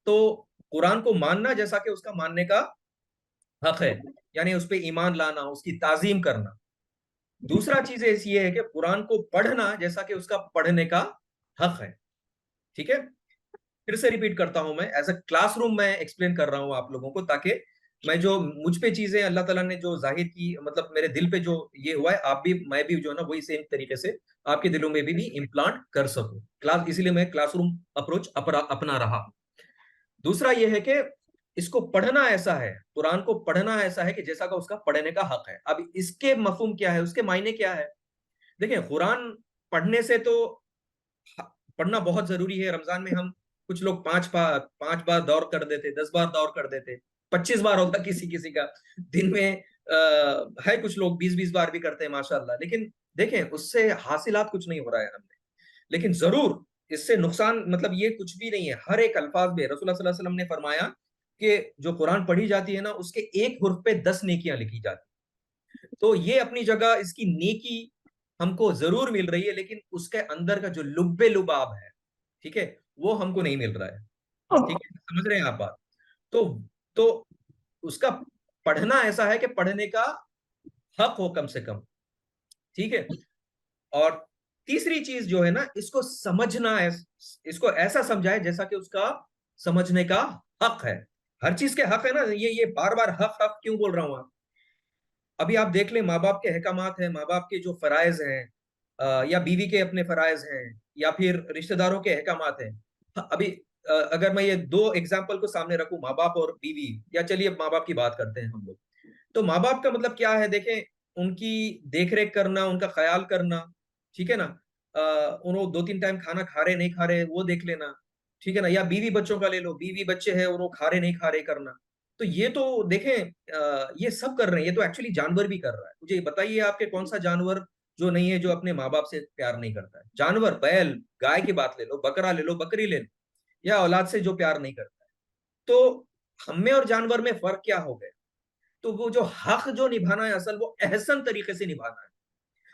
تو قرآن کو ماننا جیسا کہ اس کا ماننے کا حق ہے, یعنی اس پہ ایمان لانا, اس کی تعظیم کرنا. دوسرا چیز یہ ہے کہ قرآن کو پڑھنا جیسا کہ اس کا پڑھنے کا حق ہے. ٹھیک ہے, پھر سے ریپیٹ کرتا ہوں, میں ایز اے کلاس روم میں ایکسپلین کر رہا ہوں آپ لوگوں کو, تاکہ میں جو مجھ پہ چیزیں اللہ تعالیٰ نے جو ظاہر کی, مطلب میرے دل پہ جو یہ ہوا ہے, آپ بھی میں بھی جو ہے نا وہی سیم طریقے سے آپ کے دلوں میں بھی امپلانٹ کر سکوں. اسی لیے میں کلاس روم اپروچ اپنا رہا. دوسرا یہ ہے کہ اس کو پڑھنا ایسا ہے, قرآن کو پڑھنا ایسا ہے کہ جیسا کہ اس کا پڑھنے کا حق ہے. اب اس کے مفہوم کیا ہے, اس کے معنی کیا ہے؟ دیکھیں, قرآن پڑھنے سے تو پڑھنا بہت ضروری ہے. رمضان میں ہم کچھ لوگ 5 بار دور کر دیتے, 10 بار دور کر دیتے, 25 بار ہوتا کسی کا دن میں, ہے کچھ لوگ 20 بار بھی کرتے ہیں ماشاءاللہ. لیکن دیکھیں اس سے حاصلات کچھ نہیں ہو رہا ہے ہم نے, لیکن ضرور اس سے نقصان, مطلب یہ کچھ بھی نہیں ہے. ہر ایک الفاظ میں رسول اللہ صلی اللہ علیہ وسلم نے فرمایا کہ جو قرآن پڑھی جاتی ہے نا اس کے ایک حرف پہ 10 نیکیاں لکھی جاتی. تو یہ اپنی جگہ اس کی نیکی ہم کو ضرور مل رہی ہے, لیکن اس کے اندر کا جو لب لباب ہے, ٹھیک ہے, وہ ہم کو نہیں مل رہا ہے. ٹھیک ہے, سمجھ رہے ہیں آپ بات؟ تو اس کا پڑھنا ایسا ہے کہ پڑھنے کا حق ہو کم سے کم. ٹھیک ہے, اور تیسری چیز جو ہے نا, اس کو سمجھنا, اس کو ایسا سمجھائے جیسا کہ اس کا سمجھنے کا حق ہے. ہر چیز کے حق ہے نا, یہ بار بار حق کیوں بول رہا ہوں آپ؟ ابھی آپ دیکھ لیں, ماں باپ کے احکامات ہیں, ماں باپ کے جو فرائض ہیں, یا بیوی کے اپنے فرائض ہیں, یا پھر رشتہ داروں کے احکامات ہیں. ابھی اگر میں یہ 2 ایگزامپل کو سامنے رکھوں, ماں باپ اور بیوی, یا چلیے ماں باپ کی بات کرتے ہیں ہم لوگ. تو ماں باپ کا مطلب کیا ہے؟ دیکھیں, ان کی دیکھ ریکھ کرنا, ان کا خیال کرنا, ٹھیک ہے نا, انہوں 2-3 ٹائم کھانا کھا رہے نہیں کھا رہے وہ دیکھ لینا, ٹھیک ہے نا. یا بیوی بچوں کا لے لو, بیوی بچے ہیں انہوں کھا رہے نہیں کھا رہے کرنا. تو یہ تو دیکھیں یہ سب کر رہے ہیں, یہ تو ایکچولی جانور بھی کر رہا ہے. مجھے بتائیے آپ کے کون سا جانور جو نہیں ہے جو اپنے ماں باپ سے پیار نہیں کرتا ہے؟ جانور, بیل, گائے کی بات لے لو, بکرا لے لو, بکری لے لو, یا اولاد سے جو پیار نہیں کرتا ہے. تو ہم میں اور جانور میں فرق کیا ہو گیا؟ تو وہ جو حق جو نبھانا ہے اصل, وہ احسن طریقے سے نبھانا ہے.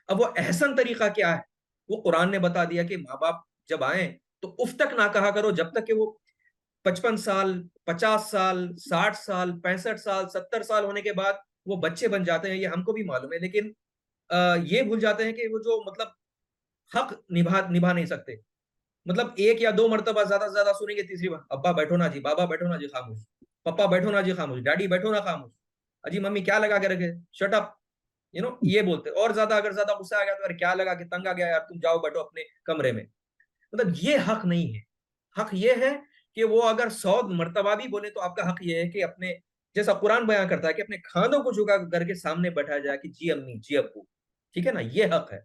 اب وہ احسن طریقہ کیا ہے؟ وہ قرآن نے بتا دیا کہ ماں باپ جب آئیں تو اف تک نہ کہا کرو جب تک کہ وہ 55 سال, 50 سال, 60 سال, 65 سال, 70 سال ہونے کے بعد وہ بچے بن جاتے ہیں. یہ ہم کو بھی معلوم ہے, لیکن یہ بھول جاتے ہیں کہ وہ جو مطلب حق نبھا نہیں سکتے. مطلب 1 یا 2 مرتبہ زیادہ سے زیادہ سنیں گے, تیسری بار ابا بیٹھو نا جی, بابا بیٹھو نا جی خاموش, پپا بیٹھو نا جی خاموش, ڈیڈی بیٹھو نا خاموش, اجی ممی کیا لگا کے رکھے, شٹ اپ, یہ بولتے. اور زیادہ اگر زیادہ غصہ آ گیا تو کیا لگا کہ تنگ آ گیا یار, تم جاؤ بیٹھو اپنے کمرے میں. مطلب یہ حق نہیں ہے. حق یہ ہے کہ وہ اگر 100 مرتبہ بھی بولے تو آپ کا حق یہ ہے کہ اپنے, جیسا قرآن بیان کرتا ہے, کہ اپنے کھانوں کو جھکا کر کے سامنے بیٹھا جائے کہ جی امی, جی ابو. ٹھیک ہے نا, یہ حق ہے.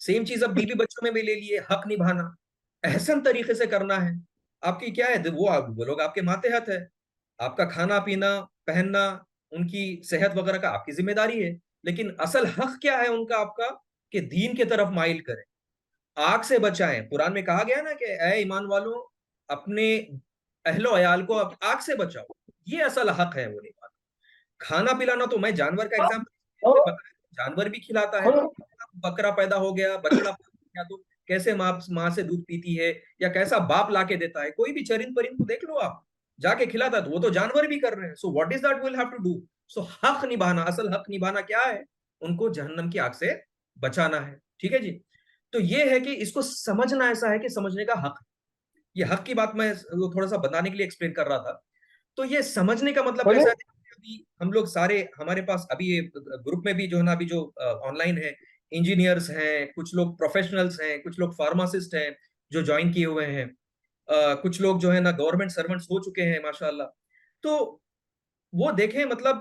سیم چیز اب بیوی بچوں میں بھی لے لیے, حق نبھانا احسن طریقے سے کرنا ہے. آپ کی کیا ہے, وہ لوگ آپ کے ماتحت ہے, آپ کا کھانا پینا, پہننا, ان کی صحت وغیرہ کا آپ کی ذمہ داری ہے. لیکن اصل حق کیا ہے ان کا, آپ کا, کہ دین کی طرف مائل کریں, آگ سے بچائیں. قرآن میں کہا گیا نا کہ اے ایمان والوں, اپنے اہل و عیال کو آگ سے بچاؤ. یہ اصل حق ہے وہ نبھانا. کھانا پلانا تو میں جانور کا ایگزامپل, جانور بھی کھلاتا ہے. بکرا پیدا ہو گیا, بچڑا پیدا ہو گیا, تو کیسے ماں سے دودھ پیتی ہے, یا کیسا باپ لا کے دیتا ہے. کوئی بھی چرند پرند کو دیکھ لو آپ, جا کے کھلاتا ہے, تو وہ تو جانور بھی کر رہے ہیں. So what is that we'll have to do. So حق نبھانا، اصل حق نبھانا کیا ہے؟ ان کو جہنم کی آگ سے بچانا ہے. ٹھیک ہے جی. تو یہ ہے کہ اس کو سمجھنا ایسا ہے کہ سمجھنے کا حق. یہ حق کی بات میں تھوڑا سا بتانے کے لیے ایکسپلین کر رہا تھا. تو یہ سمجھنے کا مطلب بولے کیسا ہے؟ ابھی ہم لوگ سارے ہمارے پاس ابھی گروپ میں بھی جو ہے نا، ابھی جو آن لائن ہے، انجینئرس ہیں، کچھ لوگ پروفیشنلز ہیں، کچھ لوگ فارماسسٹ ہیں جو جوائن کیے ہوئے ہیں، کچھ لوگ جو ہے نا گورنمنٹ سرونٹس ہو چکے ہیں ماشاء اللہ. تو وہ دیکھیں مطلب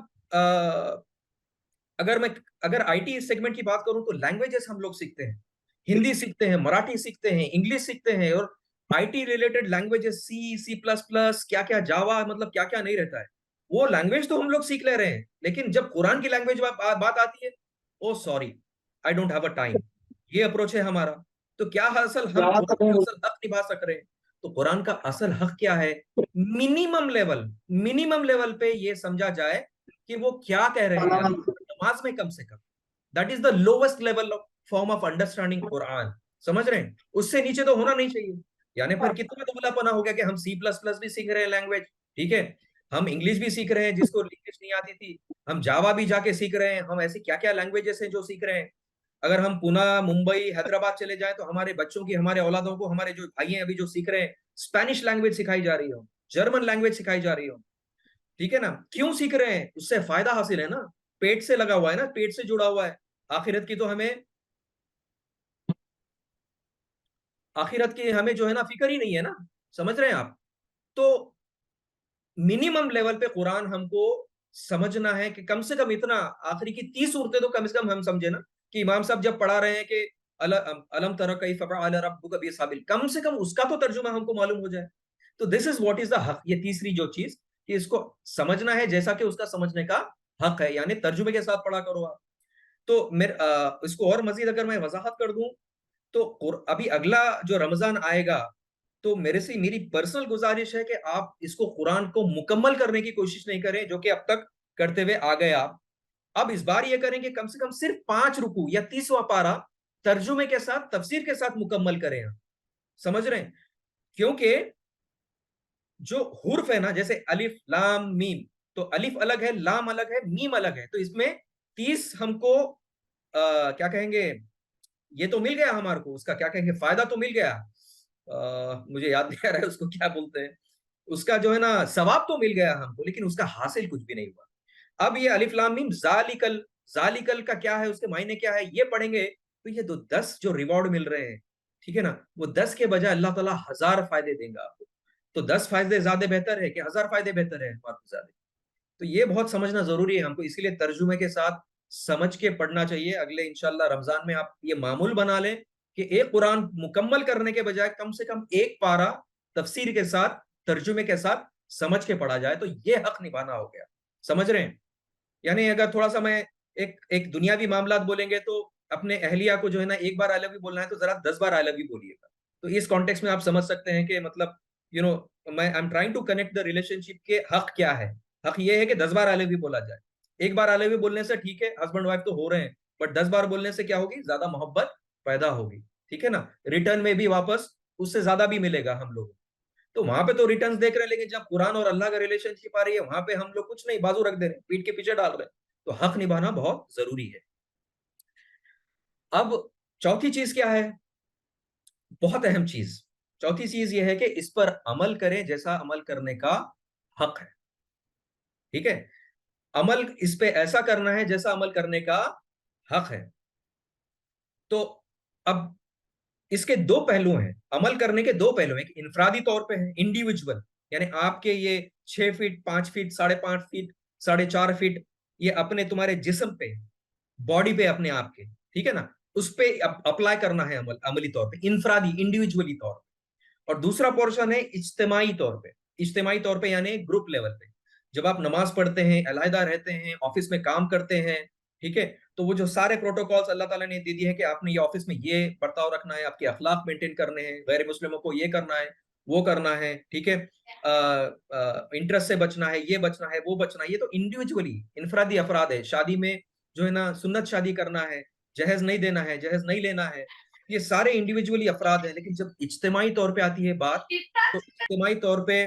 اگر آئی ٹی سیگمنٹ کی بات کروں تو لینگویجز ہم لوگ سیکھتے ہیں، ہندی سیکھتے ہیں، مراٹھی سیکھتے ہیں، انگلش سیکھتے ہیں، اور I T related languages C plus plus کیا کیا جاوا، مطلب کیا کیا نہیں رہتا ہے. وہ لینگویج تو ہم لوگ سیکھ لے رہے ہیں، لیکن جب قرآن کی لینگویج بات آتی ہے، oh sorry I don't have a time. یہ اپروچ ہے ہمارا. تو کیا اصل ہم جہاں تک قرآن کا اصل حق نبھا سک رہے ہیں؟ تو قرآن کا اصل حق کیا ہے؟ منیمم لیول پہ یہ سمجھا جائے کہ وہ کیا کہہ رہے ہیں نماز میں. کم سے کم that is the lowest level form of understanding Quran. سمجھ رہے ہیں؟ اس سے نیچے تو ہونا نہیں چاہیے. یعنی پھر کتنا دبلا پنا ہو گیا کہ ہم سی پلس پلس بھی سیکھ رہے ہیں لینگویج، ٹھیک ہے، ہم انگلش بھی سیکھ رہے ہیں جس کو انگلش نہیں آتی تھی، ہم جاوا بھی جا کے سیکھ رہے ہیں، ہم ایسی کیا کیا لینگویجز ہیں جو سیکھ رہے ہیں. اگر ہم پونا، ممبئی، حیدرآباد چلے جائیں تو ہمارے بچوں کی، ہمارے اولادوں کو، ہمارے جو بھائی ہیں ابھی جو سیکھ رہے ہیں، اسپینش لینگویج سکھائی جا رہی ہو، جرمن لینگویج سکھائی جا رہی ہو. ٹھیک ہے نا؟ کیوں سیکھ رہے ہیں؟ اس سے فائدہ حاصل ہے نا، پیٹ سے لگا ہوا ہے نا، پیٹ سے جڑا ہوا ہے. آخرت کی تو ہمیں آخرت کی ہمیں جو ہے نا فکر ہی نہیں ہے نا. سمجھ رہے ہیں آپ؟ تو منیمم لیول پہ قرآن ہم کو سمجھنا ہے کہ کم سے کم اتنا، آخری کی 30 صورتیں تو کم سے کم ہم سمجھے نا، کہ امام صاحب جب پڑھا رہے ہیں کہ الم تر کیف فعل ربک باصحاب، کم سے کم اس کا تو ترجمہ ہم کو معلوم ہو جائے. تو دس از واٹ از دا حق. یہ تیسری جو چیز کہ اس کو سمجھنا ہے جیسا کہ اس کا سمجھنے کا حق ہے، یعنی ترجمے کے ساتھ پڑھا کرو آپ. تو اس کو اور مزید اگر میں وضاحت کر دوں تو ابھی اگلا جو رمضان آئے گا، تو میری پرسنل گزارش ہے کہ آپ اس کو قرآن کو مکمل کرنے کی کوشش نہیں کریں جو کہ اب تک کرتے ہوئے آ گئے آپ. اب اس بار یہ کریں کہ کم سے کم صرف 5 رکوع یا 30واں پارہ ترجمے کے ساتھ، تفسیر کے ساتھ مکمل کریں. سمجھ رہے ہیں؟ کیونکہ جو حرف ہے نا، جیسے الف لام میم، تو الف الگ ہے، لام الگ ہے، میم الگ ہے. تو اس میں 30 ہم کو کیا کہیں گے، یہ تو مل گیا ہمارے کو، اس کا کیا کہیں گے، فائدہ تو مل گیا. مجھے یاد نہیں آ رہا ہے اس کو کیا بولتے ہیں، اس کا جو ہے نا ثواب تو مل گیا ہم کو، لیکن اس کا حاصل کچھ بھی نہیں ہوا. اب یہ الف لام میم ذالکل، ذالکل کا کیا ہے، اس کے معنی کیا ہے، یہ پڑھیں گے تو یہ 10 جو ریوارڈ مل رہے ہیں، ٹھیک ہے نا، وہ 10 کے بجائے اللہ تعالیٰ 1000 فائدے دیں گا آپ کو. تو 10 فائدے زیادہ بہتر ہے کہ 1000 فائدے بہتر ہے ہمارے زیادہ. تو یہ بہت سمجھنا ضروری ہے ہم کو، اسی لیے ترجمے کے ساتھ سمجھ کے پڑھنا چاہیے. اگلے انشاءاللہ رمضان میں آپ یہ معمول بنا لیں کہ ایک قرآن مکمل کرنے کے بجائے کم سے کم ایک پارہ تفسیر کے ساتھ، ترجمے کے ساتھ سمجھ کے پڑھا جائے. تو یہ حق نبھانا ہو گیا. سمجھ رہے ہیں؟ یعنی اگر تھوڑا سا میں ایک دنیاوی معاملات بولیں گے تو اپنے اہلیہ کو جو ہے نا ایک بار آئی لو یو بولنا ہے تو ذرا 10 بار آئی لو یو بولیے گا. تو اس کانٹیکس میں آپ سمجھ سکتے ہیں کہ مطلب میں I am trying to connect the relationship کے حق کیا ہے. حق یہ ہے کہ 10 بار آئی لو یو بولا جائے. ایک بار آئی لو یو بولنے سے ٹھیک ہے، ہسبینڈ وائف تو ہو رہے ہیں، بٹ 10 بار بولنے سے کیا ہوگی، زیادہ محبت پیدا ہوگی. ٹھیک ہے نا؟ ریٹرن میں بھی واپس اس سے زیادہ بھی ملے گا ہم لوگ. تو وہاں پہ تو ریٹرنز دیکھ رہے ہیں، لیکن جب قرآن اور اللہ کا ریلیشن شپ آ رہی ہے وہاں پہ ہم لوگ کچھ نہیں، بازو رکھ دے رہے ہیں، پیٹ کے پیچھے ڈال رہے ہیں. تو حق نبھانا بہت ضروری ہے. اب چوتھی چیز کیا ہے، بہت اہم چیز، چوتھی چیز یہ ہے کہ اس پر عمل کریں جیسا عمل کرنے کا حق ہے. ٹھیک ہے؟ عمل اس پہ ایسا کرنا ہے جیسا عمل کرنے کا حق ہے. تو اب اس کے دو پہلو ہیں، عمل کرنے کے دو پہلو ہیں. ایک انفرادی طور پہ ہے، انڈیویجول، یعنی آپ کے یہ 6 فٹ 5 فٹ 5.5 فٹ 4.5 فٹ یہ اپنے تمہارے جسم پہ، باڈی پہ، اپنے آپ کے، ٹھیک ہے نا، اس پہ اپلائی کرنا ہے عملی طور پہ، انفرادی انڈیویجولی طور پہ. اور دوسرا پورشن ہے اجتماعی طور پہ. اجتماعی طور پہ یعنی گروپ لیول پہ، جب آپ نماز پڑھتے ہیں، علیحدہ رہتے ہیں، آفس میں کام کرتے ہیں، ٹھیک ہے، تو وہ جو سارے پروٹوکالز اللہ تعالیٰ نے دے دیے ہیں کہ آپ نے یہ آفس میں یہ برتاؤ رکھنا ہے، آپ کے اخلاق مینٹین کرنے ہیں، غیر مسلموں کو یہ کرنا ہے، وہ کرنا ہے، ٹھیک ہے، انٹرسٹ سے بچنا ہے، یہ بچنا ہے، وہ بچنا ہے. یہ تو انڈیویجولی انفرادی افراد ہے. شادی میں جو ہے نا سنت شادی کرنا ہے، جہیز نہیں دینا ہے، جہیز نہیں لینا ہے، یہ سارے انڈیویجولی افراد ہیں. لیکن جب اجتماعی طور پہ آتی ہے بات، تو اجتماعی طور پہ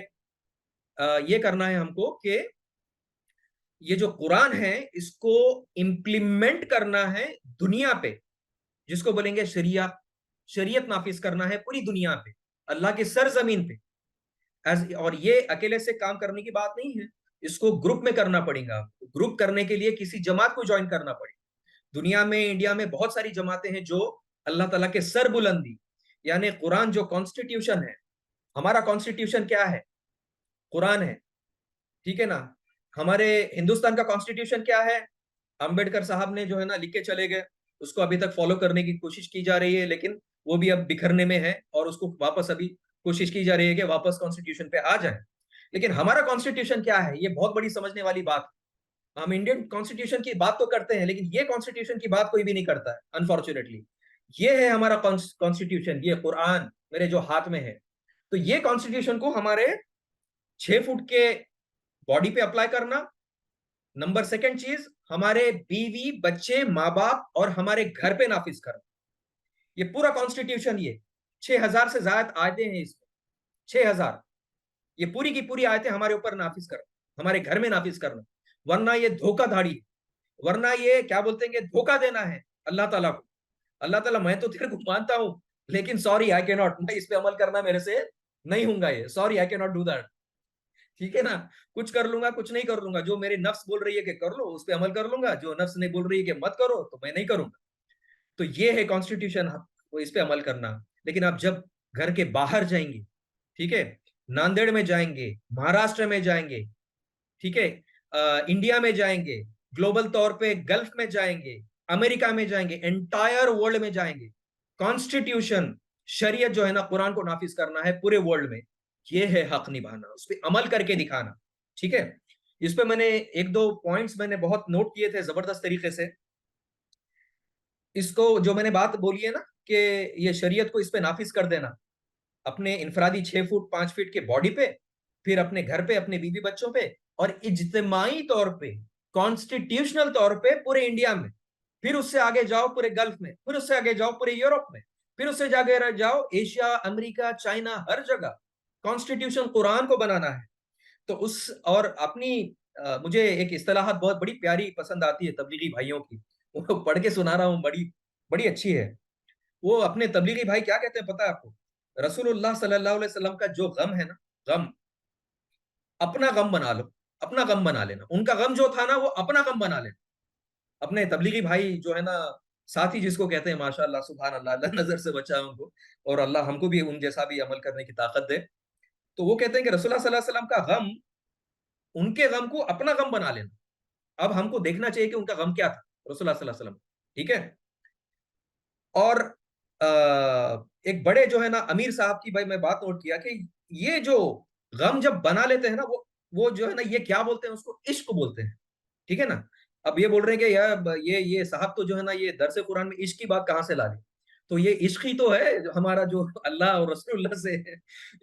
یہ کرنا ہے ہم کو کہ یہ جو قرآن ہے اس کو امپلیمنٹ کرنا ہے دنیا پہ، جس کو بولیں گے شریعت نافذ کرنا ہے پوری دنیا پہ، اللہ کی سرزمین پہ. اور یہ اکیلے سے کام کرنے کی بات نہیں ہے، اس کو گروپ میں کرنا پڑے گا. گروپ کرنے کے لیے کسی جماعت کو جوائن کرنا پڑے گا. دنیا میں، انڈیا میں بہت ساری جماعتیں ہیں جو اللہ تعالیٰ کے سر بلندی، یعنی قرآن جو کانسٹیٹیوشن ہے، ہمارا کانسٹیٹیوشن کیا ہے؟ قرآن ہے، ٹھیک ہے نا. ہمارے ہندوستان کا کانسٹیٹیوشن کیا ہے؟ امبیڈکر صاحب نے جو ہے نا لکھ کے چلے گئے، اس کو ابھی تک فالو کرنے کی کوشش کی جا رہی ہے، لیکن وہ بھی اب بکھرنے میں ہے، اور اس کو واپس ابھی کوشش کی جا رہی ہے کہ واپس کانسٹیٹیوشن پہ آ جائے. لیکن ہمارا کانسٹیٹیوشن کیا ہے؟ یہ بہت بڑی سمجھنے والی بات. ہم انڈین کانسٹیٹیوشن کی بات تو کرتے ہیں، لیکن یہ کانسٹیٹیوشن کی بات کوئی بھی نہیں کرتا ہے انفارچونیٹلی. یہ ہے ہمارا کانسٹیٹیوشن، یہ قرآن میرے جو ہاتھ میں ہے. تو یہ کانسٹیٹیوشن کو ہمارے 6 فٹ کے باڈی پہ اپلائی کرنا. نمبر سیکنڈ چیز، ہمارے بیوی بچے ماں باپ اور ہمارے گھر پہ نافذ کرنا. یہ پورا کانسٹیٹیوشن، یہ 6,000 سے زائد آیتیں ہیں اس میں، 6,000. یہ پوری کی پوری آیتیں ہمارے اوپر نافذ کرنا، ہمارے گھر میں نافذ کرنا. ورنہ یہ دھوکہ دھاڑی ہے، ورنہ یہ کیا بولتے ہیں کہ دھوکہ دینا ہے اللہ تعالیٰ کو. اللہ تعالیٰ میں تو تیرے کو مانتا ہوں، لیکن سوری آئی کی ناٹ، میں اس پہ عمل کرنا میرے سے نہیں ہوں گا، یہ سوری آئی کی ناٹ ڈو دیٹ. ٹھیک ہے نا. کچھ کر لوں گا، کچھ نہیں کر لوں گا. جو میرے نفس بول رہی ہے کہ کر لو، اس پہ عمل کر لوں گا. جو نفس نہیں بول رہی ہے کہ مت کرو، تو میں نہیں کروں گا. تو یہ ہے کانسٹیٹیوشن، اس پہ عمل کرنا. لیکن آپ جب گھر کے باہر جائیں گے، ٹھیک ہے، ناندیڑ میں جائیں گے، مہاراشٹر میں جائیں گے، ٹھیک ہے، انڈیا میں جائیں گے، گلوبل طور پہ گلف میں جائیں گے، امریکہ میں جائیں گے، انٹائر ورلڈ میں جائیں گے، کانسٹیٹیوشن، شریعت جو ہے نا قرآن کو نافذ کرنا ہے پورے ورلڈ میں. یہ ہے حق نبھانا، اس پہ عمل کر کے دکھانا. ٹھیک ہے. اس پہ میں نے 1-2 پوائنٹس میں نے بہت نوٹ کیے تھے زبردست طریقے سے. اس کو جو میں نے بات بولی ہے نا کہ یہ شریعت کو اس پہ نافذ کر دینا اپنے انفرادی 6 فٹ 5 فٹ کے باڈی پہ، پھر اپنے گھر پہ، اپنے بیوی بچوں پہ، اور اجتماعی طور پہ، کانسٹیٹیوشنل طور پہ پورے انڈیا میں. پھر اس سے آگے جاؤ پورے گلف میں، پھر اس سے آگے جاؤ پورے یورپ میں، پھر اس سے آگے جاؤ ایشیا، امریکہ، چائنا، ہر جگہ کانسٹیٹیوشن قرآن کو بنانا ہے. تو اس اور اپنی مجھے ایک اصطلاحات بہت بڑی پیاری پسند آتی ہے تبلیغی بھائیوں کی، وہ پڑھ کے سنا رہا ہوں، بڑی بڑی اچھی ہے. وہ اپنے تبلیغی بھائی کیا کہتے ہیں پتہ ہے آپ کو؟ رسول اللہ صلی اللہ علیہ وسلم کا جو غم ہے نا، غم، اپنا غم بنا لو، اپنا غم بنا لینا. ان کا غم جو تھا نا، وہ اپنا غم بنا لینا. اپنے تبلیغی بھائی جو ہے نا، ساتھی جس کو کہتے ہیں، ماشاء اللہ سبحان اللہ، اللہ نظر سے بچائے ان کو، اور اللہ ہم کو بھی ان جیسا بھی عمل کرنے کی طاقت دے. تو وہ کہتے ہیں کہ رسول اللہ صلی اللہ علیہ وسلم کا غم، ان کے غم کو اپنا غم بنا لینا. اب ہم کو دیکھنا چاہیے کہ ان کا غم کیا تھا، رسول اللہ صلی اللہ علیہ وسلم. ٹھیک ہے. اور ایک بڑے جو ہے نا امیر صاحب کی بھائی میں بات نوٹ کیا کہ یہ جو غم جب بنا لیتے ہیں نا، وہ جو ہے نا، یہ کیا بولتے ہیں اس کو؟ عشق بولتے ہیں. ٹھیک ہے نا. اب یہ بول رہے ہیں کہ یار یہ صاحب تو جو ہے نا، یہ درس قرآن میں عشق کی بات کہاں سے لا لی؟ تو یہ عشق ہی تو ہے جو ہمارا، جو اللہ اور رسول اللہ سے ہے.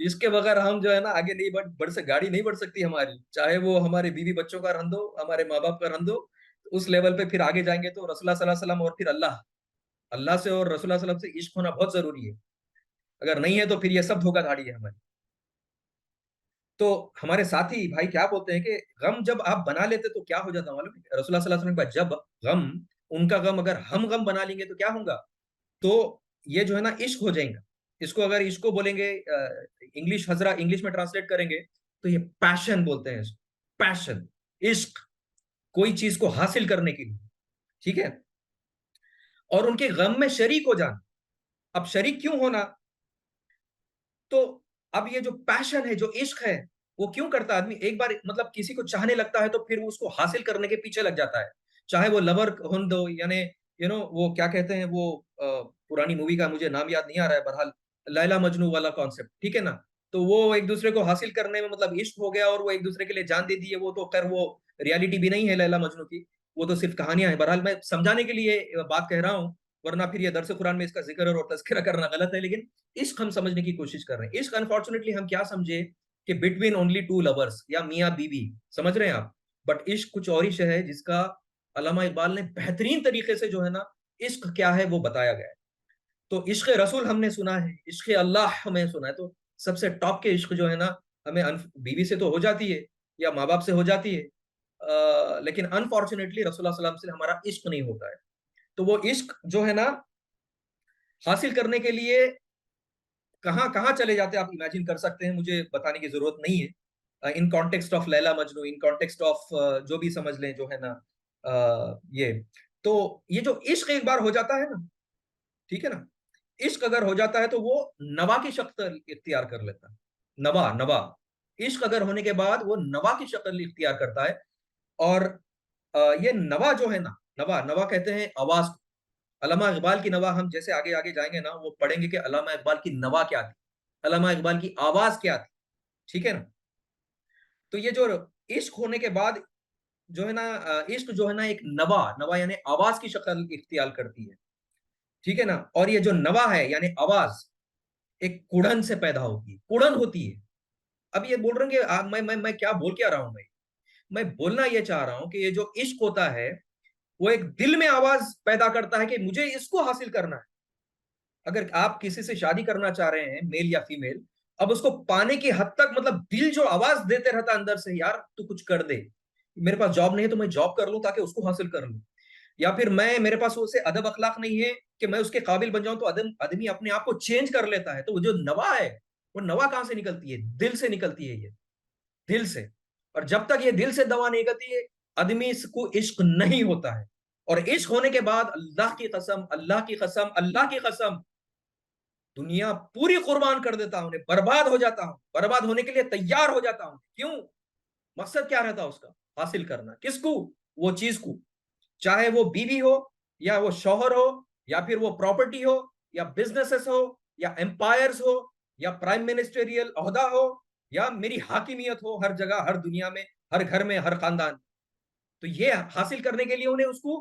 اس کے بغیر ہم جو ہے نا آگے نہیں بڑھ سکتے، گاڑی نہیں بڑھ سکتی ہماری، چاہے وہ ہمارے بیوی بچوں کا رہن دو، ہمارے ماں باپ کا رہن دو. اس لیول پہ پھر آگے جائیں گے تو رسول اللہ صلی اللہ علیہ وسلم اور پھر اللہ سے اور رسول اللہ صلی اللہ علیہ وسلم سے عشق ہونا بہت ضروری ہے. اگر نہیں ہے تو پھر یہ سب دھوکہ دھاڑی ہے ہماری. تو ہمارے ساتھی بھائی کیا بولتے ہیں کہ غم جب آپ بنا لیتے تو کیا ہو جاتا معلوم ہے؟ رسول اللہ صلی اللہ علیہ وسلم کا جب غم، ان کا غم اگر ہم غم بنا لیں گے تو کیا ہوگا؟ تو یہ جو ہے نا عشق ہو جائیں گا. اس کو اگر عشق کو بولیں گے، انگلش حضرہ انگلش میں ٹرانسلیٹ کریں گے تو یہ پیشن بولتے ہیں. پیشن، عشق، کوئی چیز کو حاصل کرنے کے لیے. ٹھیک ہے. اور ان کے غم میں شریک ہو جانا. اب شریک کیوں ہونا؟ تو اب یہ جو پیشن ہے، جو عشق ہے، وہ کیوں کرتا ہے آدمی؟ ایک بار مطلب کسی کو چاہنے لگتا ہے تو پھر اس کو حاصل کرنے کے پیچھے لگ جاتا ہے. چاہے وہ لور ہن دو، یعنی وہ کیا کہتے ہیں، وہ پرانی مووی کا مجھے نام یاد نہیں آ رہا ہے، بہرحال لیلا مجنو والا کانسیپٹ. ٹھیک ہے نا. تو وہ ایک دوسرے کو حاصل کرنے میں مطلب عشق ہو گیا، اور وہ ایک دوسرے کے لیے جان دے دیے. وہ تو خیر وہ ریالٹی بھی نہیں ہے لیلا مجنو کی، وہ تو صرف کہانیاں ہیں. بہرحال میں سمجھانے کے لیے بات کہہ رہا ہوں، ورنہ پھر یہ درس قرآن میں اس کا ذکر اور تذکرہ کرنا غلط ہے. لیکن عشق ہم سمجھنے کی کوشش کر رہے ہیں. عشق انفارچونیٹلی ہم کیا سمجھے کہ بٹوین اونلی ٹو لورس، یا میاں بیوی، سمجھ رہے ہیں آپ. بٹ عشق کچھ اور ہی ہے، جس کا علامہ اقبال نے بہترین طریقے سے جو ہے نا عشق کیا ہے وہ بتایا گیا ہے. تو عشق رسول ہم نے سنا ہے، عشق اللہ ہمیں سنا ہے. تو سب سے ٹاپ کے عشق جو ہے نا، ہمیں بیوی سے تو ہو جاتی ہے، یا ماں باپ سے ہو جاتی ہے، لیکن انفارچونیٹلی رسول اللہ صلی اللہ علیہ وسلم سے ہمارا عشق نہیں ہوتا ہے. تو وہ عشق جو ہے نا حاصل کرنے کے لیے کہاں کہاں چلے جاتے ہیں آپ امیجن کر سکتے ہیں, مجھے بتانے کی ضرورت نہیں ہے. In context of Laila Majnu, in context of جو بھی سمجھ لیں جو ہے نا یہ. تو یہ جو عشق ایک بار ہو جاتا ہے نا, ٹھیک ہے نا, عشق اگر ہو جاتا ہے تو وہ نوا کی شکل اختیار کر لیتا ہے. نوا نوا عشق اگر ہونے کے بعد وہ نوا کی شکل اختیار کرتا ہے. اور یہ نوا جو ہے نا, نوا نوا کہتے ہیں آواز کو. علامہ اقبال کی نوا, ہم جیسے آگے آگے جائیں گے نا وہ پڑھیں گے کہ علامہ اقبال کی نوا کیا تھی, علامہ اقبال کی آواز کیا تھی, ٹھیک ہے نا. تو یہ جو عشق ہونے کے بعد جو ہے نا, عشق جو ہے نا ایک نوا نوا یعنی آواز کی شکل اختیار کرتی ہے, ٹھیک ہے نا. اور یہ جو نوا ہے یعنی آواز ایک کڑن سے پیدا ہوتی ہے, کڑن ہوتی ہے. اب یہ بول رہے ہیں کہ میں کیا بول کے آ رہا ہوں, میں بولنا یہ چاہ رہا ہوں کہ یہ جو عشق ہوتا ہے وہ ایک دل میں آواز پیدا کرتا ہے کہ مجھے اس کو حاصل کرنا ہے. اگر آپ کسی سے شادی کرنا چاہ رہے ہیں, میل یا فیمیل, اب اس کو پانے کی حد تک مطلب دل جو آواز دیتے رہتا اندر سے, یار تو کچھ کر دے, میرے پاس جاب نہیں ہے تو میں جاب کر لوں تاکہ اس کو حاصل کر لوں, یا پھر میرے پاس اسے ادب اخلاق نہیں ہے کہ میں اس کے قابل بن جاؤں, تو آدمی اپنے آپ کو چینج کر لیتا ہے. تو وہ جو نوا ہے وہ نوا کہاں سے نکلتی ہے, دل سے نکلتی ہے, یہ دل سے. اور جب تک یہ دل سے دوا نہیں کرتی ہے آدمی کو عشق نہیں ہوتا ہے. اور عشق ہونے کے بعد اللہ کی قسم, اللہ کی قسم, اللہ کی قسم, دنیا پوری قربان کر دیتا ہوں, برباد ہو جاتا ہوں, برباد ہونے کے لیے تیار ہو جاتا ہوں. کیوں؟ مقصد کیا رہتا اس کا, حاصل کرنا. کس کو؟ وہ چیز کو, چاہے وہ بیوی ہو یا وہ شوہر ہو یا پھر وہ پراپرٹی ہو یا بزنسز ہو یا امپائرز ہو یا پرائم منسٹریل عہدہ ہو یا میری حاکمیت ہو ہر جگہ, ہر دنیا میں, ہر گھر میں, ہر خاندان. تو یہ حاصل کرنے کے لیے انہیں اس کو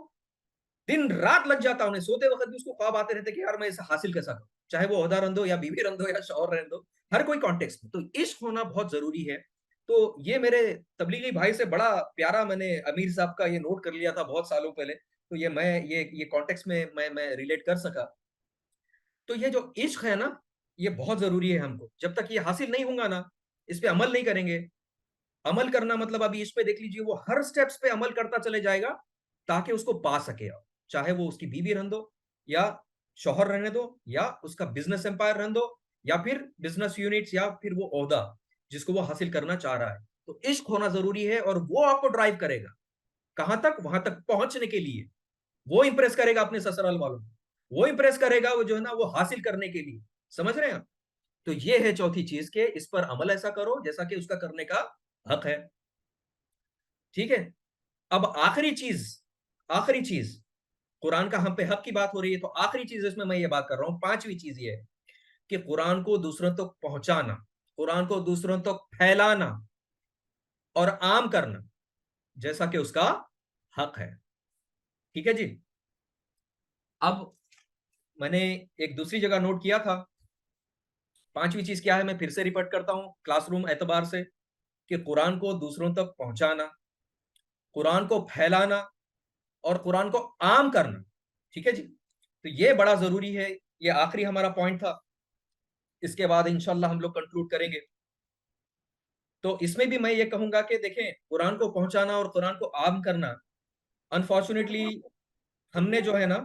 دن رات لگ جاتا, انہیں سوتے وقت بھی اس کو خواب آتے رہتے کہ یار میں اسے حاصل کیسا کروں, چاہے وہ عہدہ رہن دو یا بیوی رہن دو یا شوہر رہن دو, ہر کوئی کانٹیکسٹ میں. تو عشق ہونا بہت ضروری ہے. تو یہ میرے تبلیغی بھائی سے بڑا پیارا میں نے امیر صاحب کا یہ نوٹ کر لیا تھا بہت سالوں پہلے, تو یہ کانٹیکسٹ میں ریلیٹ کر سکا. تو یہ جو عشق ہے نا یہ بہت ضروری ہے ہم کو. جب تک یہ حاصل نہیں ہوگا نا, اس پہ عمل نہیں کریں گے. عمل کرنا مطلب ابھی اس پہ دیکھ لیجیے, وہ ہر سٹیپس پہ عمل کرتا چلے جائے گا تاکہ اس کو پا سکے, چاہے وہ اس کی بیوی رہن دو یا شوہر رہنے دو یا اس کا بزنس امپائر رہن دو یا پھر بزنس یونٹس یا پھر وہ عہدہ جس کو وہ حاصل کرنا چاہ رہا ہے. تو عشق ہونا ضروری ہے اور وہ آپ کو ڈرائیو کرے گا کہاں تک, وہاں تک پہنچنے کے لیے. وہ امپریس کرے گا اپنے سسرال والوں کو, وہ امپریس کرے گا وہ جو ہے نا وہ حاصل کرنے کے لیے. سمجھ رہے ہیں آپ؟ تو یہ ہے چوتھی چیز کہ اس پر عمل ایسا کرو جیسا کہ اس کا کرنے کا حق ہے. ٹھیک ہے. اب آخری چیز قرآن کا ہم پہ حق کی بات ہو رہی ہے, تو آخری چیز اس میں یہ بات کر رہا ہوں, پانچویں چیز یہ ہے کہ قرآن کو دوسروں تک پہنچانا, قرآن کو دوسروں تک پھیلانا اور عام کرنا جیسا کہ اس کا حق ہے. ٹھیک ہے جی. اب میں نے ایک دوسری جگہ نوٹ کیا تھا, پانچویں چیز کیا ہے, میں پھر سے ریپیٹ کرتا ہوں کلاس روم اعتبار سے, کہ قرآن کو دوسروں تک پہنچانا, قرآن کو پھیلانا اور قرآن کو عام کرنا. ٹھیک ہے جی. تو یہ بڑا ضروری ہے, یہ آخری ہمارا پوائنٹ تھا. اس کے بعد انشاءاللہ ہم لوگ کنکلوڈ کریں گے. تو اس میں بھی میں یہ کہوں گا کہ دیکھیں, قرآن کو پہنچانا اور قرآن کو عام کرنا, انفارچونیٹلی ہم نے جو ہے نا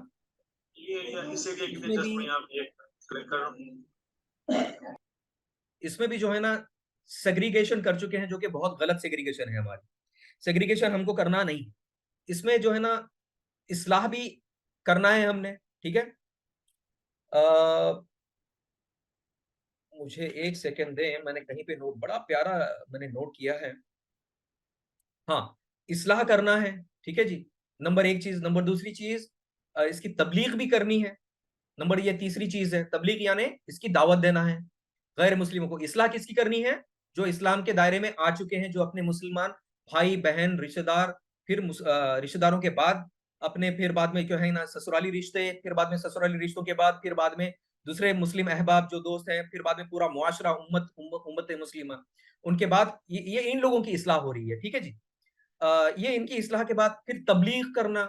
اس میں بھی جو ہے نا سیگریگیشن کر چکے ہیں, جو کہ بہت غلط سیگریگیشن ہے. ہماری سیگریگیشن ہم کو کرنا نہیں, اس میں جو ہے نا اصلاح بھی کرنا ہے ہم نے. ٹھیک ہے. مجھے ایک سیکنڈ دیں, میں نے کہیں پہ نوٹ بڑا پیارا میں نے نوٹ کیا ہے. ہاں, اصلاح کرنا ہے. ٹھیک ہے جی. نمبر ایک چیز. نمبر دوسری چیز اس کی تبلیغ بھی کرنی ہے. نمبر یہ تیسری چیز ہے, تبلیغ یعنی اس کی دعوت دینا ہے غیر مسلموں کو. اصلاح کس کی کرنی ہے؟ جو اسلام کے دائرے میں آ چکے ہیں, جو اپنے مسلمان بھائی بہن رشتہ دار, پھر رشتہ داروں کے بعد اپنے, پھر بعد میں جو ہے نا سسرالی رشتے, پھر بعد میں سسرالی رشتوں کے بعد پھر بعد میں دوسرے مسلم احباب جو دوست ہیں, پھر بعد میں پورا معاشرہ, امت مسلمہ, ان کے بعد یہ ان لوگوں کی اصلاح ہو رہی ہے. ٹھیک ہے جی. یہ ان کی اصلاح کے بعد پھر تبلیغ کرنا.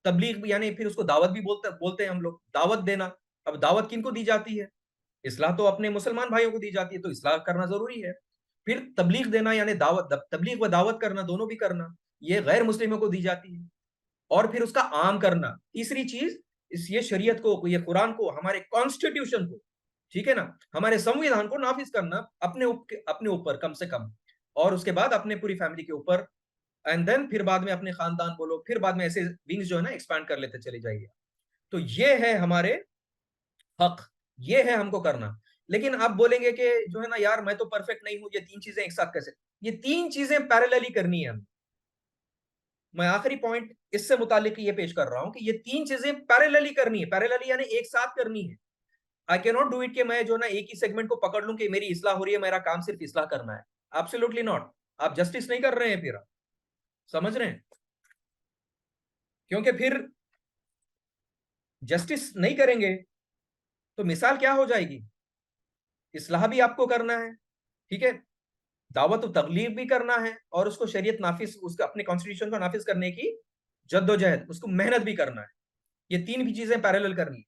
تبلیغ یعنی پھر اس کو دعوت بھی بولتے ہیں ہم لوگ, دعوت دینا. اب دعوت کن کو دی جاتی ہے؟ اصلاح تو اپنے مسلمان بھائیوں کو دی جاتی ہے, تو اصلاح کرنا ضروری ہے. پھر تبلیغ دینا یعنی دعوت, تبلیغ و دعوت کرنا دونوں بھی کرنا. یہ غیر مسلموں کو دی جاتی ہے. اور پھر اس کا عام کرنا. تیسری چیز یہ شریعت کو، یہ قرآن کو، ہمارے کانسٹیٹیوشن کو، ٹھیک ہے نا، ہمارے سمویدھان کو نافذ کرنا اپنے اوپر کم سے کم، اور اس کے بعد اپنے پوری فیملی کے اوپر، اینڈ دین پھر بعد میں اپنے خاندان بولو، پھر بعد میں ایسے ونگز جو ہے نا ایکسپینڈ کر لیتے چلے جائیے. تو یہ ہے ہمارے حق، یہ ہے ہم کو کرنا. لیکن آپ بولیں گے کہ جو ہے نا یار میں تو پرفیکٹ نہیں ہوں، یہ تین چیزیں ایک ساتھ کیسے؟ یہ تین چیزیں پیریللی کرنی ہے. میں آخری پوائنٹ اس سے متعلق یہ پیش کر رہا ہوں کہ یہ تین چیزیں پیریللی کرنی ہے. پیریللی یعنی ایک ساتھ کرنی ہے. آئی کی ناٹ ڈو اٹ کہ میں جو نا ایک ہی سیگمنٹ کو پکڑ لوں کہ میری اصلاح ہو رہی ہے، میرا کام صرف اصلاح کرنا ہے. Absolutely not. آپ جسٹس نہیں کر رہے ہیں، پھر سمجھ رہے ہیں؟ کیونکہ پھر جسٹس نہیں کریں گے تو مثال کیا ہو جائے گی؟ اصلاح بھی آپ کو کرنا ہے، ٹھیک ہے، دعوت و تبلیغ بھی کرنا ہے، اور اس کو شریعت نافذ، اس کو اپنے کانسٹیٹیوشن کو نافذ کرنے کی جد و جہد، اس کو محنت بھی کرنا ہے. یہ تین بھی چیزیں پیریلل کرنی ہے.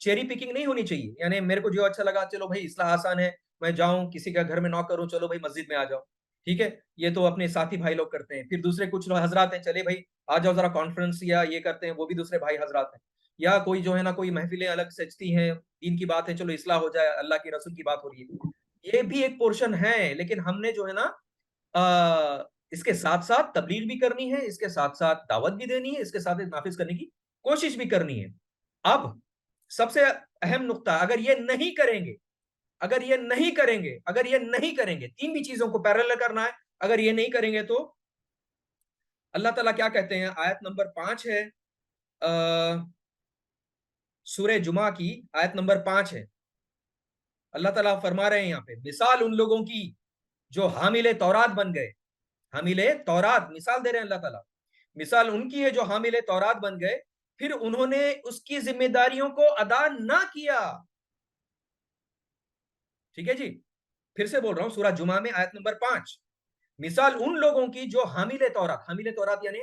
چیری پکنگ نہیں ہونی چاہیے، یعنی میرے کو جو اچھا لگا چلو بھائی اصلاح آسان ہے، میں جاؤں کسی کا گھر میں نوک کروں، چلو بھائی مسجد میں آ جاؤ، ٹھیک ہے، یہ تو اپنے ساتھی بھائی لوگ کرتے ہیں. پھر دوسرے کچھ لوگ حضرات ہیں، چلے بھائی آ جاؤ ذرا کانفرنس، یا یہ کرتے ہیں، وہ بھی دوسرے بھائی حضرات ہیں. یا کوئی جو ہے نا کوئی محفلیں الگ سجتی ہیں، دین کی بات ہے، چلو اصلاح ہو جائے، اللہ کے رسول کی بات ہو رہی ہے، یہ بھی ایک پورشن ہے. لیکن ہم نے جو ہے نا اس کے ساتھ ساتھ تبلیغ بھی کرنی ہے، اس کے ساتھ ساتھ دعوت بھی دینی ہے، اس کے ساتھ نافذ کرنے کی کوشش بھی کرنی ہے. اب سب سے اہم نقطہ، اگر یہ نہیں کریں گے، تین بھی چیزوں کو پیرالل کرنا ہے، اگر یہ نہیں کریں گے تو اللہ تعالیٰ کیا کہتے ہیں؟ آیت نمبر 5 ہے، سورہ جمعہ کی آیت نمبر 5 ہے. اللہ تعالیٰ فرما رہے ہیں یہاں پہ، مثال ان لوگوں کی جو حامل تورات بن گئے. حامل تورات، مثال دے رہے ہیں اللہ تعالیٰ، مثال ان کی ہے جو حامل تورات بن گئے، پھر انہوں نے اس کی ذمہ داریوں کو ادا نہ کیا. ٹھیک ہے جی، پھر سے بول رہا ہوں، سورہ جمعہ میں آیت نمبر 5، مثال ان لوگوں کی جو حامل تورات یعنی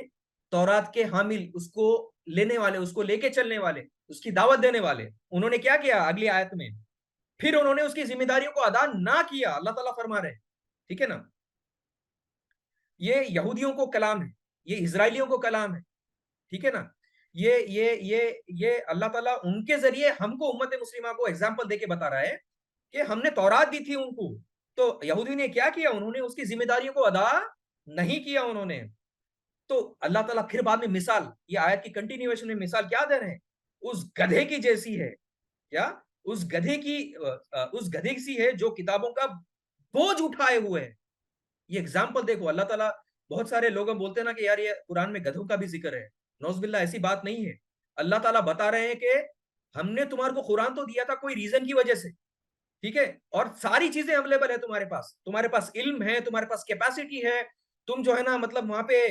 تورات کے حامل، اس کو لینے والے، اس کو لے کے چلنے والے، اس کی دعوت دینے والے، انہوں نے کیا کیا؟ اگلی آیت میں، پھر انہوں نے اس کی ذمہ داریوں کو ادا نہ کیا. اللہ تعالیٰ فرما رہے ہیں، ٹھیک ہے نا، یہ یہودیوں کو کلام ہے، یہ اسرائیلیوں کو کلام ہے، ٹھیک ہے نا. یہ اللہ تعالیٰ ان کے ذریعے ہم کو، امت مسلمہ کو ایگزامپل دے کے بتا رہا ہے کہ ہم نے تورات دی تھی ان کو، تو یہودی نے کیا کیا؟ انہوں نے اس کی ذمہ داریوں کو ادا نہیں کیا انہوں نے. تو اللہ تعالیٰ پھر بعد میں مثال، یہ آیت کی کنٹینیویشن میں مثال کیا دے رہے ہیں؟ اس گدھے کی جیسی ہے. کیا؟ اس گدھے سی ہے جو کتابوں کا بوجھ اٹھائے ہوئے ہے. یہ ایگزامپل دیکھو، اللہ تعالیٰ، بہت سارے لوگ بولتے ہیں نا کہ یار یہ قرآن میں گدھوں کا بھی ذکر ہے. نوز باللہ، ایسی بات نہیں ہے. اللہ تعالیٰ بتا رہے ہیں کہ ہم نے تمہارے کو قرآن تو دیا تھا کوئی ریزن کی وجہ سے، ٹھیک ہے، اور ساری چیزیں اویلیبل ہے تمہارے پاس علم ہے، تمہارے پاس کیپیسٹی ہے، تم جو ہے نا مطلب وہاں پہ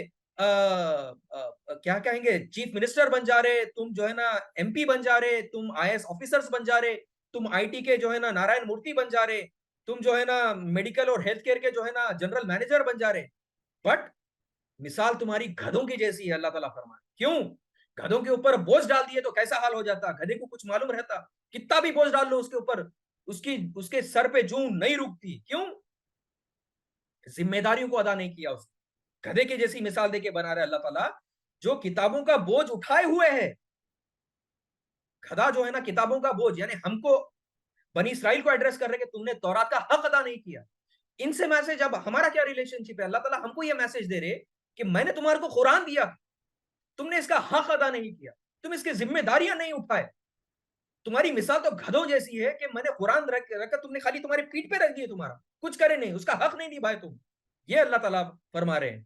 کیا کہیں گے، چیف منسٹر بن جا رہے، تم جو ہے نا ایم پی بن جا رہے، تم آئی ایس آفیسرز بن جا رہے، تم آئی ٹی کے جو ہے نا نارائن مورتی بن جا رہے، تم جو ہے نا میڈیکل اور ہیلتھ کیئر کے جو ہے نا جنرل مینیجر بن جا رہے، بٹ مثال تمہاری گدھوں کی جیسی ہے. اللہ تعالیٰ فرمائے، کیوں؟ گدھوں کے اوپر بوجھ ڈال دیے تو کیسا حال ہو جاتا؟ گدھے کو کچھ معلوم رہتا؟ کتنا بھی بوجھ ڈال لو اس کے اوپر، اس کے سر پہ جون نہیں رکتی. کیوں؟ ذمہ داریوں کو ادا نہیں کیا. اس گدھے کی جیسی مثال دے کے بنا رہے اللہ تعالیٰ، جو کتابوں کا بوجھ اٹھائے ہوئے ہے. گدھا جو ہے نا کتابوں کا بوجھ، یعنی ہم کو بنی اسرائیل کو ایڈریس کر رہے کہ تم نے تورات کا حق ادا نہیں کیا. ان سے میسج، اب ہمارا کیا ریلیشن شپ ہے؟ اللہ تعالیٰ ہم کو یہ میسج دے رہے کہ میں نے تمہارے کو قرآن دیا، تم نے اس کا حق ادا نہیں کیا، تم اس کی ذمہ داریاں نہیں اٹھائے. تمہاری مثال تو گدھوں جیسی ہے کہ میں نے قرآن رکھا، تم نے خالی تمہارے پیٹ پہ رکھ دیے، تمہارا کچھ کرے نہیں، اس کا حق نہیں نبھائے تم. یہ اللہ تعالیٰ فرما رہے ہیں،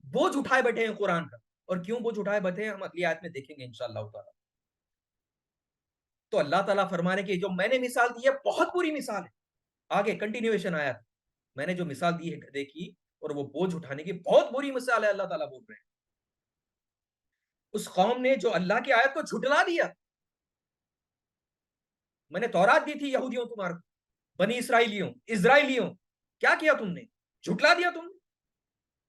بوجھ اٹھائے بیٹھے ہیں قرآن کا. اور کیوں بوجھ اٹھائے بیٹھے ہیں ہم اگلی آیت میں دیکھیں گے انشاءاللہ تعالیٰ. تو اللہ تعالیٰ فرما رہے کہ جو میں نے مثال دی ہے بہت بری مثال ہے. آگے کنٹینیویشن آیا، میں نے جو مثال دی ہے گدھے کی اور وہ بوجھ اٹھانے کی، بہت بری مثال ہے. اللہ تعالیٰ بول رہے ہیں اس قوم نے جو اللہ کی آیت کو جھٹلا دیا. میں نے تورات دی تھی یہودیوں تمہارے کو، بنی اسرائیلیوں، کیا کیا تم نے؟ جھٹلا دیا تم نے،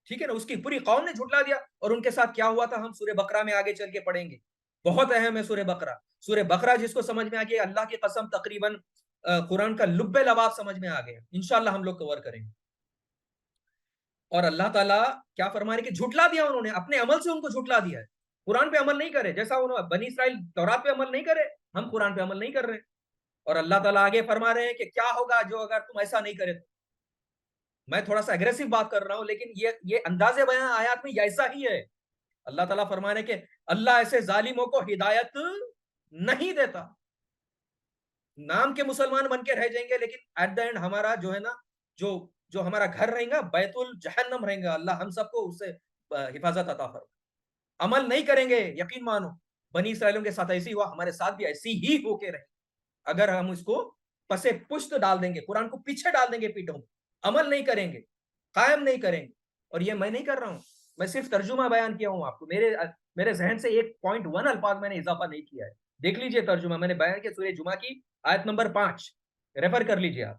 ٹھیک ہے نا. اس کی پوری قوم نے جھٹلا دیا. اور ان کے ساتھ کیا ہوا تھا ہم سورہ بقرہ میں آگے چل کے پڑھیں گے. بہت اہم ہے سورہ بقرہ جس کو سمجھ میں آ گیا، اللہ کی قسم تقریباً قرآن کا لب لباب سمجھ میں آ گیا. انشاءاللہ ہم لوگ کور کریں گے. اور اللہ تعالیٰ کیا فرما رہے کہ جھٹلا دیا انہوں نے، اپنے عمل سے ان کو جھٹلا دیا ہے، قرآن پہ عمل نہیں کرے، جیسا انہوں بنی اسرائیل تورات پہ عمل نہیں کرے، ہم قرآن پہ عمل نہیں کر رہے. اور اللہ تعالیٰ آگے فرما رہے ہیں کہ کیا ہوگا جو اگر تم ایسا نہیں کرے تو. میں تھوڑا سا اگریسو بات کر رہا ہوں، لیکن یہ انداز بیان آیات میں ایسا ہی ہے. اللہ تعالیٰ فرما رہے ہیں کہ اللہ ایسے ظالموں کو ہدایت نہیں دیتا. نام کے مسلمان بن کے رہ جائیں گے، لیکن ایٹ دا اینڈ ہمارا جو ہے نا، جو ہمارا گھر رہیں گا بیت الجہنم رہیں گا. اللہ ہم سب کو اس سے حفاظت عطا فرمائے. عمل نہیں کریں گے، یقین مانو بنی اسرائیلوں کے ساتھ ایسی ہوا، ہمارے ساتھ بھی ایسی ہی ہو کے رہے. اگر ہم اس کو پسے پشت ڈال دیں گے، قرآن کو پیچھے ڈال دیں گے پیٹوں میں، عمل نہیں کریں گے، قائم نہیں کریں گے. اور یہ میں نہیں کر رہا ہوں، میں صرف ترجمہ بیان کیا ہوں آپ کو. میرے ذہن سے 1.1 الفاظ میں نے اضافہ نہیں کیا ہے. دیکھ لیجئے ترجمہ میں نے بیان کیا سورہ جمعہ کی آیت نمبر 5 ریفر کر لیجئے آپ.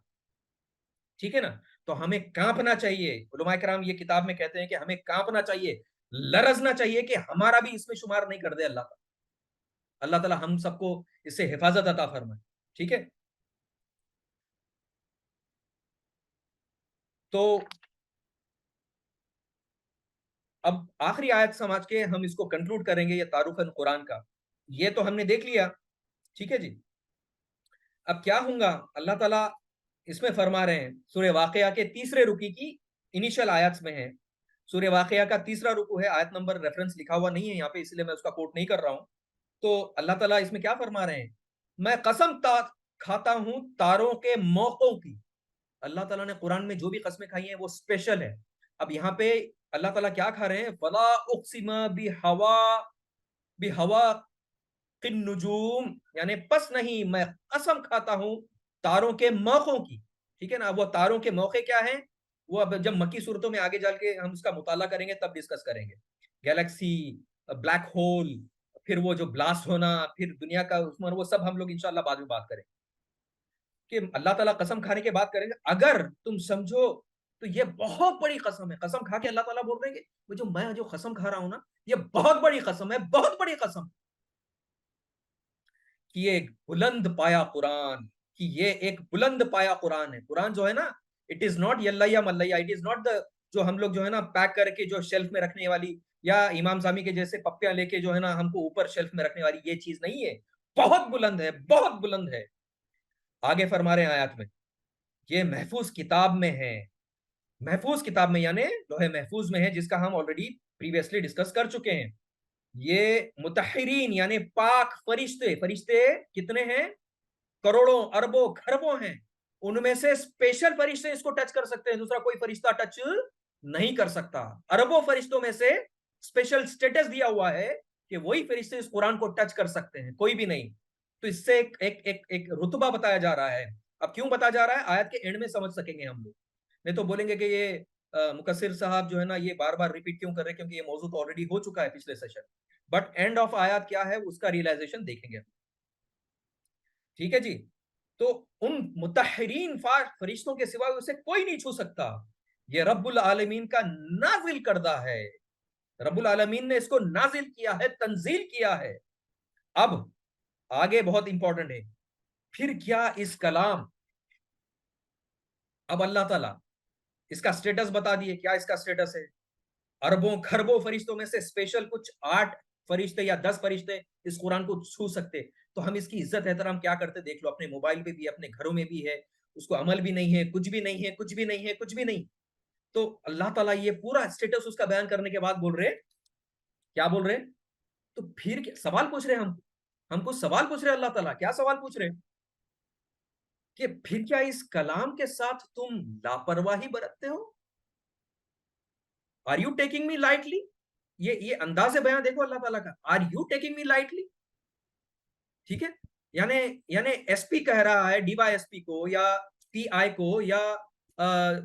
ٹھیک ہے نا؟ تو ہمیں کانپنا چاہیے. علماء کرام یہ کتاب میں کہتے ہیں کہ ہمیں کانپنا چاہیے، لرزنا چاہیے کہ ہمارا بھی اس میں شمار نہیں کر دے اللہ تعالیٰ. اللہ تعالیٰ ہم سب کو اس سے حفاظت عطا فرمائے. ٹھیک ہے؟ تو اب آخری آیت سمجھ کے ہم اس کو کنکلوڈ کریں گے، یہ تعارف قرآن کا. یہ تو ہم نے دیکھ لیا. ٹھیک ہے جی. اب کیا ہوں گا اللہ تعالیٰ اس میں فرما رہے ہیں، سورہ واقعہ کے تیسرے رکوع کی انیشل آیات میں ہے. سورہ واقعہ کا تیسرا رکوع ہے، آیت نمبر ریفرنس لکھا ہوا نہیں ہے یہاں پہ، اس لیے میں اس کا کوٹ نہیں کر رہا ہوں. تو اللہ تعالیٰ اس میں کیا فرما رہے ہیں؟ میں قسم کھاتا ہوں تاروں کے موقعوں کی. اللہ تعالیٰ نے قرآن میں جو بھی قسمیں کھائی ہیں وہ اسپیشل ہے. اب یہاں پہ اللہ تعالیٰ کیا کھا رہے ہیں؟ فلا اقسم بہوا النجوم، یعنی پس نہیں، میں قسم کھاتا ہوں تاروں کے موقعوں کی. ٹھیک ہے نا؟ وہ تاروں کے موقع کیا ہیں وہ اب جب مکی صورتوں میں آگے جا کے ہم اس کا مطالعہ کریں گے تب ڈسکس کریں گے. گیلیکسی، بلیک ہول، پھر وہ جو بلاسٹ ہونا، پھر دنیا کا عثمان، وہ سب ہم لوگ انشاءاللہ بعد میں بات کریں گے. کہ اللہ تعالیٰ قسم کھانے کے بات کریں گے. اگر تم سمجھو تو یہ بہت بڑی قسم ہے. قسم کھا کے اللہ تعالیٰ بول رہے ہیں کہ وہ میں جو قسم کھا رہا ہوں نا، یہ بہت بڑی قسم ہے، بہت بڑی قسم. کہ یہ ایک بلند پایا قرآن، کہ یہ ایک بلند پایا قرآن ہے. قرآن جو ہے نا، اٹ از ناٹ یلیہ ملیہ، اٹ از ناٹ دا جو ہم لوگ جو ہے نا پیک کر کے جو شیلف میں رکھنے والی، یا امام زامی کے جیسے پپیاں لے کے جو ہے نا ہم کو اوپر شیلف میں رکھنے والی یہ چیز نہیں ہے. بہت بلند ہے، بہت بلند ہے. آگے فرما رہے ہیں آیات میں، یہ محفوظ کتاب میں ہے. محفوظ کتاب میں یعنی لوح محفوظ میں ہے، جس کا ہم آلریڈی پریویسلی ڈسکس کر چکے ہیں. یہ متحرین یعنی پاک فرشتے. فرشتے کتنے ہیں؟ کروڑوں، اربوں، کھربوں ہیں. ان میں سے اسپیشل فرشتے اس کو ٹچ کر سکتے ہیں، دوسرا کوئی فرشتہ ٹچ نہیں کر سکتا. اربوں فرشتوں میں سے اسپیشل سٹیٹس دیا ہوا ہے کہ وہی فرشتے اس قرآن کو ٹچ کر سکتے ہیں، کوئی بھی نہیں. تو اس سے ایک رتبہ بتایا جا رہا ہے. اب کیوں بتایا جا رہا ہے؟ آیت کے اینڈ میں سمجھ سکیں گے ہم لوگ. نہیں تو بولیں گے کہ یہ مکثر صاحب جو ہے نا یہ بار بار ریپیٹ کیوں کر رہے ہیں، کیونکہ یہ موضوع تو آلریڈی ہو چکا ہے پچھلے سیشن. بٹ اینڈ آف آیات کیا ہے اس کا ریئلائزیشن دیکھیں گے. ٹھیک ہے جی. تو ان متحرین فرشتوں کے سوا اسے کوئی نہیں چھو سکتا. یہ رب العالمین کا نازل کردہ ہے. رب العالمین نے اس کو نازل کیا ہے، تنزیل کیا ہے. اب آگے بہت امپورٹنٹ ہے، پھر کیا اس کلام، اب اللہ تعالیٰ اس کا سٹیٹس بتا دیے. کیا اس کا سٹیٹس ہے؟ اربوں کھربوں فرشتوں میں سے اسپیشل کچھ 8 فرشتے یا 10 فرشتے اس قرآن کو چھو سکتے. تو ہم اس کی عزت احترام کیا کرتے دیکھ لو. اپنے موبائل پہ بھی، اپنے گھروں میں بھی ہے، اس کو عمل بھی نہیں ہے، کچھ بھی نہیں ہے، کچھ بھی نہیں ہے، کچھ بھی نہیں. تو اللہ تعالیٰ یہ پورا سٹیٹس اس کا بیان کرنے کے بعد بول رہے، کیا بول رہے؟ تو پھر سوال پوچھ رہے ہم کو سوال پوچھ رہے اللہ تعالیٰ. کیا سوال پوچھ رہے؟ کہ پھر کیا اس کلام کے ساتھ تم لاپرواہی برتتے ہو؟ Are you taking me lightly؟ یہ انداز بیان دیکھو اللہ تعالیٰ کا. Are you taking me lightly؟ ٹھیک ہے. یعنی ایس پی کہہ رہا ہے ڈی وائی ایس پی کو، یا ٹی آئی کو، یا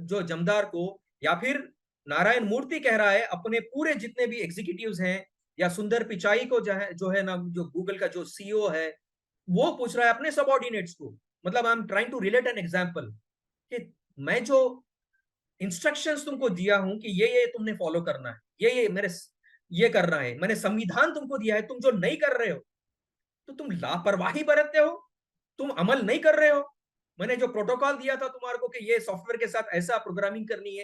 جو جمدار کو، یا پھر نارائن مورتی کہہ رہا ہے اپنے پورے جتنے بھی ایگزیکٹیوز ہیں، یا سندر پچائی کو جو ہے نا جو گوگل کا جو سی او ہے، وہ پوچھ رہا ہے اپنے سب آرڈینیٹس کو. مطلب I am trying to relate an example کہ میں جو انسٹرکشنز تم کو دیا ہوں کہ یہ تم نے فالو کرنا ہے، یہ کرنا ہے، میں نے سمویدھان تم کو دیا ہے، تم جو نہیں کر رہے ہو تو تم لاپرواہی برتتے ہو، تم عمل نہیں کر رہے ہو. میں نے جو پروٹوکال دیا تھا تمہارے کو کہ یہ سافٹ ویئر کے ساتھ ایسا پروگرامنگ کرنی ہے،